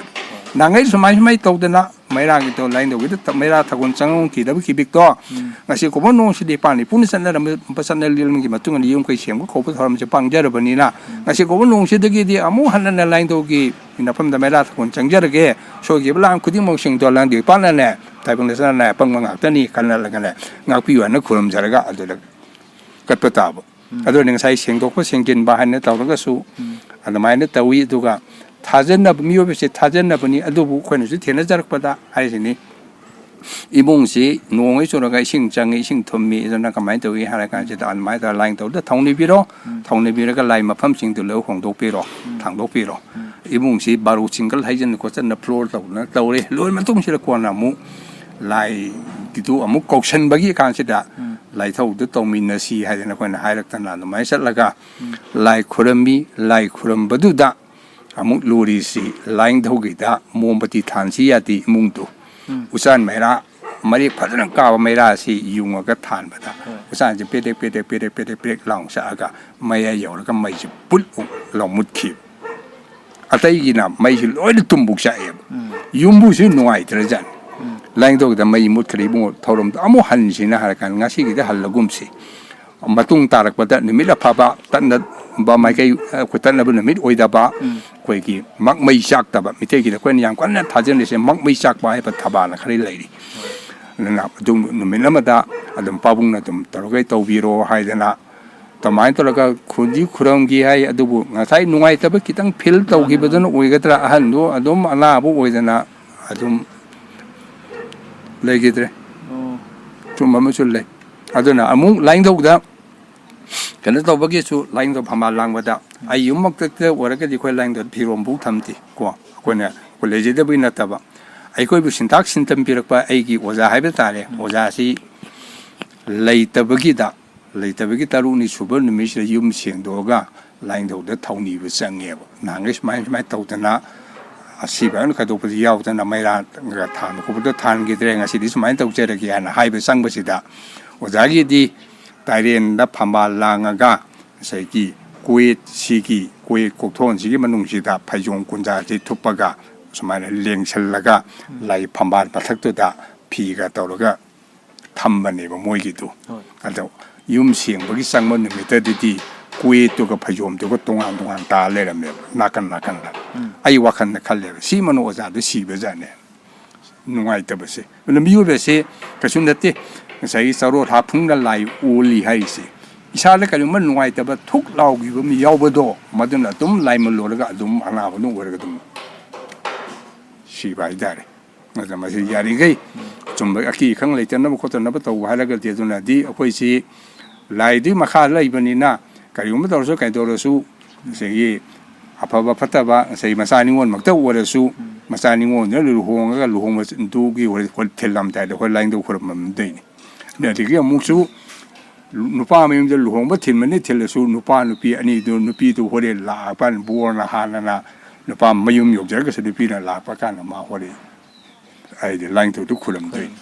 Speaker 2: nangai sumai sumai tau da na maira gi to lain do gi ta maira thagon changong ki da ki bik to ngasi ko bon no si de pani pun san na pa san na lil gi matung ni yum kai sieng bu ko pu thoram che pang jar bani na ngasi ko bon no si de gi di amu han na lain do gi ina pham da maira thagon chang jar ge so gi blang khuding mo sing to lang di pa na ne tai bang le san na pang ngak ta ni kan na la ga ne ngak pi wa na khuram jar ga adu da kat pa ta bu adu ning sai sing dok pa sing jin ba han na taw ga su adu mai na tawi du ga थाजन अब मियो से थाजन अपनी अदुबु खोन से थेना जरक पदा हाइसिनी इबुंग से नोंगै सोरगा इसिंग चंगै इसिंग थोमि जना कमाइ तोइ हारा का से दान माइ दा लाइन तौ दा थौनि बिरो लाइ मफम सिंग तु लो होंदोक पिरो थांदोक पिरो इबुंग से बारु सिंगल हाइजन को चन फ्लोर तौ ना तौरे लोइ मतुंग से कोना मु लाइ कितु अमु कौशन बगी कान से दा लाइ थौ दु तौमिनसी हाइजन कोना हाइरक तना माइ सलगा लाइ खुरम बदु दा अमुक लोरीसी लाइन धोगीदा मोमबती थानसी याती मुंगतो उसान मेरा मरी फजन काव मेरा सी युंगगा थान बता उसान जे पेटे लांग सागा मया यौरगा मैज पुल लमुत खि अतैगिना मैज लोइ तुंबुक साए युंबु सु नुआइ ट्रजन ꯂꯥꯏꯅꯤꯡꯊꯧꯒꯤꯗ ꯃꯩ ꯃꯨꯠꯈ꯭ꯔꯦ ꯏꯕꯨꯡꯉꯣ ꯊꯧꯔꯝꯗꯣ ꯑꯃꯨꯛ ꯍꯟꯁꯤꯅ ꯍꯥꯏꯔꯀꯥꯟꯗ ꯉꯁꯤꯒꯤꯗꯤ ꯍꯜꯂꯒꯨꯝꯁꯤ ꯃꯇꯨꯡ ꯇꯥꯔꯛꯄꯗ ꯅꯨꯃꯤꯠ ꯑꯐꯕ ꯇꯠꯅꯕ ꯃꯥꯏꯀꯩ ꯑꯩꯈꯣꯏ ꯇꯠꯅꯕ ꯅꯨꯃꯤꯠ ꯑꯣꯏꯗꯕ ꯑꯩꯈꯣꯏꯒꯤ ꯃꯩ ꯆꯥꯛꯇꯕ ꯃꯤꯇꯩꯒꯤꯗ ꯑꯩꯈꯣꯏꯅ ꯌꯥꯝ ꯀꯟꯅ ꯊꯥꯖꯅꯔꯤꯁꯦ ꯃꯩ ꯆꯥꯛꯄ ꯍꯥꯏꯕ ꯊꯕꯥꯜꯅ ꯈꯔ ꯂꯩꯔꯤ ꯑꯗꯨꯅ ꯑꯗꯨꯝ ꯅꯨꯃꯤꯠ ꯑꯃꯗ ꯑꯗꯨꯝ ꯄꯥꯕꯨꯡꯅ ꯑꯗꯨꯝ ꯇꯧꯔꯒ ꯇꯧꯕꯤꯔꯣ ꯍꯥꯏꯗꯅ ꯑꯗꯨꯃꯥꯏꯅ ꯇꯧꯔꯒ ꯈꯨꯟꯗꯤ ꯈꯨꯔꯝꯒꯤ ꯍꯥꯏ ꯑꯗꯨꯕꯨ ꯉꯁꯥꯏ ꯅꯨꯡꯉꯥꯏꯇꯕ ꯈꯤꯇꯪ ꯐꯤꯜ ꯇꯧꯈꯤꯕꯗꯨꯅ ꯑꯣꯏꯒꯗ꯭ꯔꯥ ꯑꯍꯟꯗꯣ ꯑꯗꯨꯝ ꯑꯅꯥꯕ ꯑꯣꯏꯗꯅ ꯑꯗꯨꯝ ꯂꯩꯈꯤꯗ꯭ꯔꯦ ꯁꯨꯝꯕ ꯑꯃꯁꯨ ꯂꯩ ꯑꯗꯨꯅ ꯑꯃꯨꯛ ꯂꯥꯏꯅꯤꯡꯊꯧꯗ ꯀꯩꯅꯣ ꯇꯧꯕꯒꯤꯁꯨ ꯂꯥꯏꯅꯤꯡꯊꯧ ꯐꯝꯕꯥꯜ ꯂꯥꯡꯕꯗ ꯑꯩ ꯌꯨꯝꯃꯛꯇ ꯑꯣꯏꯔꯒꯗꯤ ꯑꯩꯈꯣꯏ ꯂꯥꯏꯅꯤꯡꯊꯧ ꯐꯤꯔꯣꯝꯐꯥꯎ ꯊꯝꯗꯦ ꯀꯣ ꯑꯩꯈꯣꯏꯅ ꯑꯩꯈꯣꯏ ꯂꯩꯖꯗꯕꯒꯤ ꯅꯠꯇꯕ ꯑꯩꯈꯣꯏꯕꯨ ꯁꯤꯟꯇꯥꯛ ꯁꯤꯟꯇꯝ ꯄꯤꯔꯛꯄ ꯑꯩꯒꯤ ꯑꯣꯖꯥ ꯍꯥꯏꯕ ꯇꯥꯔꯦ ꯑꯣꯖꯥꯁꯤ ꯂꯩꯇꯕꯒꯤ ꯇꯔꯨꯛꯅꯤ ꯁꯨꯕ ꯅꯨꯃꯤꯠꯁꯤꯗ ꯌꯨꯝ ꯁꯦꯡꯗꯣꯛꯑꯒ ꯂꯥꯏꯅꯤꯡꯊꯧꯗ ꯊꯧꯅꯤꯕ ꯆꯪꯉꯦꯕ ꯅꯍꯥꯟꯒꯩ ꯁꯨꯃꯥꯏꯅ ꯇꯧꯗꯅ ꯑꯁꯤꯕ ꯈꯥꯏꯗꯣꯛꯄꯁꯤ ꯌꯥꯎꯗꯅ ꯃꯩꯔꯥ ꯊꯥꯟꯕ ꯈꯣꯠꯄꯗꯣ ꯊꯥꯟꯈꯤꯗ꯭ꯔꯦ ꯉꯁꯤꯗꯤ ꯁꯨꯃꯥꯏꯅ ꯇꯧꯖꯔꯒꯦ ꯍꯥꯏꯅ ꯍꯥꯏꯕ ꯆꯪꯕꯁꯤꯗ ꯑꯣꯖꯥꯒꯤꯗꯤ ꯇꯥꯏꯔꯦꯟꯗ ꯐꯝꯕꯥꯜ ꯂꯥꯡꯉꯒ ꯉꯁꯥꯏꯒꯤ ꯀꯣꯌꯦꯠ ꯀꯣꯛꯊꯣꯟꯁꯤꯒꯤ ꯃꯅꯨꯡꯁꯤꯗ ꯐꯩꯖꯣꯝ ꯀꯨꯟꯖꯥꯁꯤ ꯊꯨꯞꯄꯒ ꯁꯨꯃꯥꯏꯅ ꯂꯦꯡꯁꯜꯂꯒ ꯂꯥꯏ ꯐꯝꯕꯥꯜ ꯃꯊꯛꯇꯨꯗ ꯐꯤꯒ ꯇꯧꯔꯒ ꯊꯝꯕꯅꯦꯕ ꯃꯣꯏꯒꯤꯗꯨ ꯑꯗꯣ ꯌꯨꯝ ꯁꯦꯡꯕꯒꯤ ꯆꯪꯕ ꯅꯨꯃꯤꯠꯇꯗꯤ ꯀꯣꯌꯦꯠꯇꯨꯒ ꯐꯩꯖꯣꯝꯗꯨꯒ ꯇꯣꯉꯥꯟ ꯇꯣꯉꯥꯟ ꯇꯥ ꯂꯩꯔꯝꯃꯦꯕ ꯅꯥꯀꯟꯗ ꯑꯩ ꯋꯥꯈꯜꯗ ꯈꯜꯂꯦꯕ ꯁꯤ ꯃꯅꯨꯡ ꯑꯣꯖꯥꯗꯣ ꯁꯤꯕꯖꯥꯠꯅꯦ ꯅꯨꯡꯉꯥꯏꯇꯕꯁꯦ ꯑꯗꯨꯅ ꯃꯤꯑꯣꯏꯕꯁꯦ ꯀꯩꯁꯨ ꯅꯠꯇꯦ ꯉꯁꯥꯏꯒꯤ ꯆꯔꯣꯠ ꯍꯥꯞꯐꯨꯡꯗ ꯂꯥꯏ ꯑꯣꯜꯂꯤ ꯍꯥꯏꯔꯤꯁꯦ ꯏꯁꯥꯗ ꯀꯔꯤꯒꯨꯝꯕ ꯅꯨꯡꯉꯥꯏꯇꯕ ꯊꯨꯛ ꯂꯥꯎꯈꯤꯕ ꯑꯃ ꯌꯥꯎꯕꯗꯣ ꯃꯗꯨꯅ ꯑꯗꯨꯝ ꯂꯥꯏꯃꯜꯂꯨꯔꯒ ꯑꯗꯨꯝ ꯑꯅꯥꯕꯗꯨ ꯑꯣꯏꯔꯒ ꯑꯗꯨꯝ ꯁꯤꯕ ꯍꯥꯏꯇꯥꯔꯦ ꯑꯗꯨꯅ ꯃꯁꯤ ꯌꯥꯔꯤꯈꯩ ꯆꯨꯝꯕ ꯑꯀꯤ ꯑꯈꯪ ꯂꯩꯇꯅꯕ ꯈꯣꯠꯇꯅꯕ ꯇꯧꯕ ꯍꯥꯏꯔꯒꯗꯤ ꯑꯗꯨꯅꯗꯤ ꯑꯩꯈꯣꯏꯁꯤ ꯂꯥꯏꯗꯨꯒꯤ ꯃꯈꯥꯗ ꯂꯩꯕꯅꯤꯅ ꯀꯔꯤꯒꯨꯝꯕ ꯇꯧꯔꯁꯨ ꯀꯩꯗꯧꯔꯁꯨ ꯉꯁꯥꯏꯒꯤ ꯑꯐꯕ ꯐꯠꯇꯕ ꯉꯁꯥꯏ ꯃꯆꯥ ꯅꯤꯉꯣꯜꯃꯛꯇ ꯑꯣꯏꯔꯁꯨ ꯃꯆꯥ ꯅꯤꯉꯣꯜꯗꯨꯅ ꯂꯨꯍꯣꯡꯉꯒ ꯂꯨꯍꯣꯡꯕꯗꯨꯒꯤ ꯊꯤꯜꯂꯝꯗꯥꯏꯗ ꯑꯩꯈꯣꯏ ꯂꯥꯏꯅꯤꯡꯊꯧ ꯈꯨꯔꯨꯝꯃꯝꯗꯣꯏꯅꯤ ꯑꯗꯒꯤ ꯑꯃꯨꯛꯁꯨ ꯅꯨꯄꯥ ꯃꯌꯨꯝꯗ ꯂꯨꯍꯣꯡꯕ ꯊꯤꯟꯕꯅꯤ ꯊꯤꯜꯂꯁꯨ ꯅꯨꯄꯥ ꯅꯨꯄꯤ ꯑꯅꯤꯗꯨ ꯅꯨꯄꯤꯗꯨ ꯍꯣꯔꯦꯟ ꯂꯥꯛꯄ ꯕꯣꯔꯅ ꯍꯥꯟꯅꯅ ꯅꯨꯄꯥ ꯃꯌꯨꯝ ꯌꯧꯖꯔꯒꯁꯨ ꯅꯨꯄꯤꯅ ꯂꯥꯛꯄ ꯀꯥꯟꯗ ꯃꯥ ꯍꯣꯔꯦꯟ ꯍꯥꯏꯗꯤ ꯂꯥꯏꯅꯤꯡꯊꯧꯗꯨ ꯈꯨꯔꯨꯝꯗꯣꯏꯅꯤ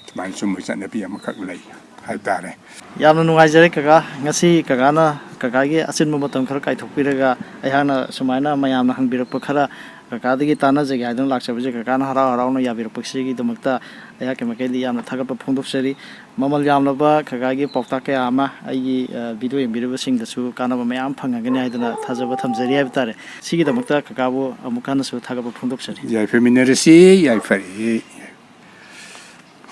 Speaker 2: ꯁꯨꯃꯥꯏꯅ ꯁꯨꯝꯕ ꯆꯠꯅꯕꯤ ꯑꯃꯈꯛ ꯂꯩ ꯍꯥꯏꯕ ꯇꯥꯔꯦ
Speaker 1: ꯌꯥꯝꯅ ꯅꯨꯡꯉꯥꯏꯖꯔꯦ ꯀꯀꯥ ꯉꯁꯤ ꯀꯀꯥꯅ ꯀꯀꯥꯒꯤ ꯑꯆꯤꯟꯕ ꯃꯇꯝ ꯈꯔ ꯀꯥꯏꯊꯣꯛꯄꯤꯔꯒ ꯑꯩꯍꯥꯛꯅ ꯁꯨꯃꯥꯏꯅ ꯃꯌꯥꯝꯅ ꯍꯪꯕꯤꯔꯛꯄ ꯈꯔ ꯀꯀꯥꯗꯒꯤ ꯇꯥꯟꯅꯖꯒꯦ ꯍꯥꯏꯗꯨꯅ ꯂꯥꯛꯆꯕꯁꯦ ꯀꯀꯥꯅ ꯍꯔꯥꯎ ꯍꯔꯥꯎꯅ ꯌꯥꯕꯤꯔꯛꯄꯁꯤꯒꯤꯗꯃꯛꯇ ꯑꯩꯍꯥꯛꯀꯤ ꯃꯥꯏꯀꯩꯗꯤ ꯌꯥꯝꯅ ꯊꯥꯒꯠꯄ ꯐꯣꯡꯗꯣꯛꯆꯔꯤ ꯃꯃꯜ ꯌꯥꯝꯂꯕ ꯀꯀꯥꯒꯤ ꯄꯥꯎꯇꯥꯛ ꯀꯌꯥ ꯑꯃ ꯑꯩꯒꯤ ꯚꯤꯗꯤꯑꯣ ꯌꯦꯡꯕꯤꯔꯤꯕꯁꯤꯡꯗꯁꯨ ꯀꯥꯟꯅꯕ ꯃꯌꯥꯝ ꯐꯪꯉꯒꯅꯤ ꯍꯥꯏꯗꯨꯅ ꯊꯥꯖꯕ ꯊꯝꯖꯔꯤ ꯍꯥꯏꯕ ꯇꯥꯔꯦ ꯁꯤꯒꯤꯗꯃꯛꯇ ꯀꯀꯥꯕꯨ ꯑꯃꯨꯛ ꯍꯟꯅꯁꯨ ꯊꯥꯒꯠꯄ ꯐꯣꯡꯗꯣꯛꯆꯔꯤ
Speaker 2: ꯌꯥꯏꯐꯃꯤꯟꯅꯔꯁꯤ ꯌꯥꯏꯐꯔꯦ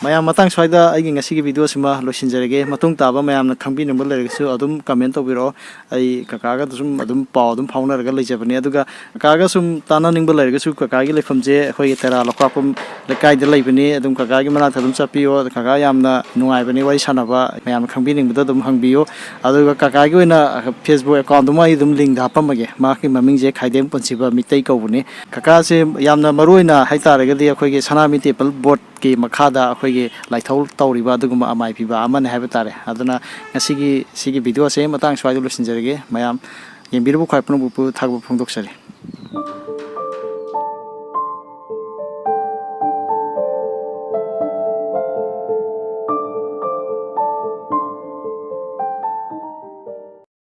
Speaker 1: ꯃꯌꯥꯝ ꯃꯇꯥꯡ ꯁ꯭ꯋꯥꯏꯗ ꯑꯩꯒꯤ ꯉꯁꯤꯒꯤ ꯚꯤꯗꯤꯑꯣꯁꯤꯃ ꯂꯣꯏꯁꯤꯟꯖꯔꯒꯦ ꯃꯇꯨꯡ ꯇꯥꯕ ꯃꯌꯥꯝꯅ ꯈꯪꯕꯤꯅꯤꯡꯕ ꯂꯩꯔꯒꯁꯨ ꯑꯗꯨꯝ ꯀꯃꯦꯟ ꯇꯧꯕꯤꯔꯛꯑꯣ ꯑꯩ ꯀꯀꯥꯒ ꯁꯨꯝ ꯑꯗꯨꯝ ꯄꯥꯎ ꯑꯗꯨꯝ ꯐꯥꯎꯅꯔꯒ ꯂꯩꯖꯕꯅꯤ ꯑꯗꯨꯒ ꯀꯀꯥꯒ ꯁꯨم ꯇꯥꯟꯅꯅꯤꯡꯕ ꯂꯩꯔꯒꯁꯨ ꯀꯀꯥꯒꯤ ꯂꯩꯐꯝꯁꯦ ꯑꯩꯈꯣꯏꯒꯤ ꯇꯦꯔꯥ ꯂꯧꯈꯥꯛꯄꯝ ꯂꯩꯀꯥꯏꯗ ꯂꯩꯕꯅꯤ ꯑꯗꯨꯝ ꯀꯀꯥꯒꯤ ꯃꯅꯥꯛꯇ ꯑꯗꯨꯝ ꯆꯠꯄꯤꯌꯣ ꯀꯀꯥ ꯌꯥꯝꯅ ꯅꯨꯡꯉꯥꯏꯕꯅꯤ ꯋꯥꯔꯤ ꯁꯥꯟꯅꯕ ꯃꯌꯥꯝꯅ ꯈꯪꯕꯤꯅꯤꯡꯕꯗ ꯑꯗꯨꯝ ꯍꯪꯕꯤꯌꯨ ꯑꯗꯨꯒ ꯀꯀꯥꯒꯤ ꯑꯣꯏꯅ ꯐꯦꯁꯕꯨꯛ ꯑꯦꯀꯥꯎꯟꯗꯨꯃ ꯑꯩ ꯑꯗꯨꯝ ꯂꯤꯡꯗ ꯍꯥꯞꯄꯝꯃꯒꯦ ꯃꯍꯥꯛꯀꯤ ꯃꯃꯤꯡꯁꯦ ꯈꯥꯏꯗꯦꯝ ꯄꯨꯟꯁꯤꯕ ꯃꯤꯇꯩ ꯀꯧꯕꯅꯤ ꯀꯀꯥꯁꯦ ꯌꯥꯝꯅ ꯃꯔꯨꯑꯣꯏꯅ ꯍꯥꯏꯇꯥꯔꯒꯗꯤ ꯑꯩꯈꯣꯏꯒꯤ ꯁꯅꯥꯃꯍꯤ ꯇꯦꯝꯄꯜ ꯕꯣꯔꯗꯀꯤ ꯃꯈꯥꯗ ꯑꯩꯈꯣꯏꯒꯤ ꯂꯥꯏꯊꯧ ꯇꯧꯔꯤꯕ ꯑꯗꯨꯒꯨꯝꯕ ꯑꯃꯥꯏ ꯄꯤꯕ ꯑꯃꯅꯦ ꯍꯥꯏꯕ ꯇꯥꯔꯦ ꯑꯗꯨꯅ ꯁꯤꯒꯤ ꯚꯤꯗꯤꯑꯣꯁꯦ ꯃꯇꯥꯡ ꯁ꯭ꯋꯥꯏꯗ ꯂꯣꯏꯁꯤꯟꯖꯔꯒꯦ ꯃꯌꯥꯝ ꯌꯦꯡꯕꯤꯔꯤꯕ ꯈ꯭ꯋꯥꯏ ꯄꯨꯝꯅꯃꯛꯄꯨ ꯊꯥꯒꯠꯄ ꯐꯣꯡꯗꯣꯛꯆꯔꯤ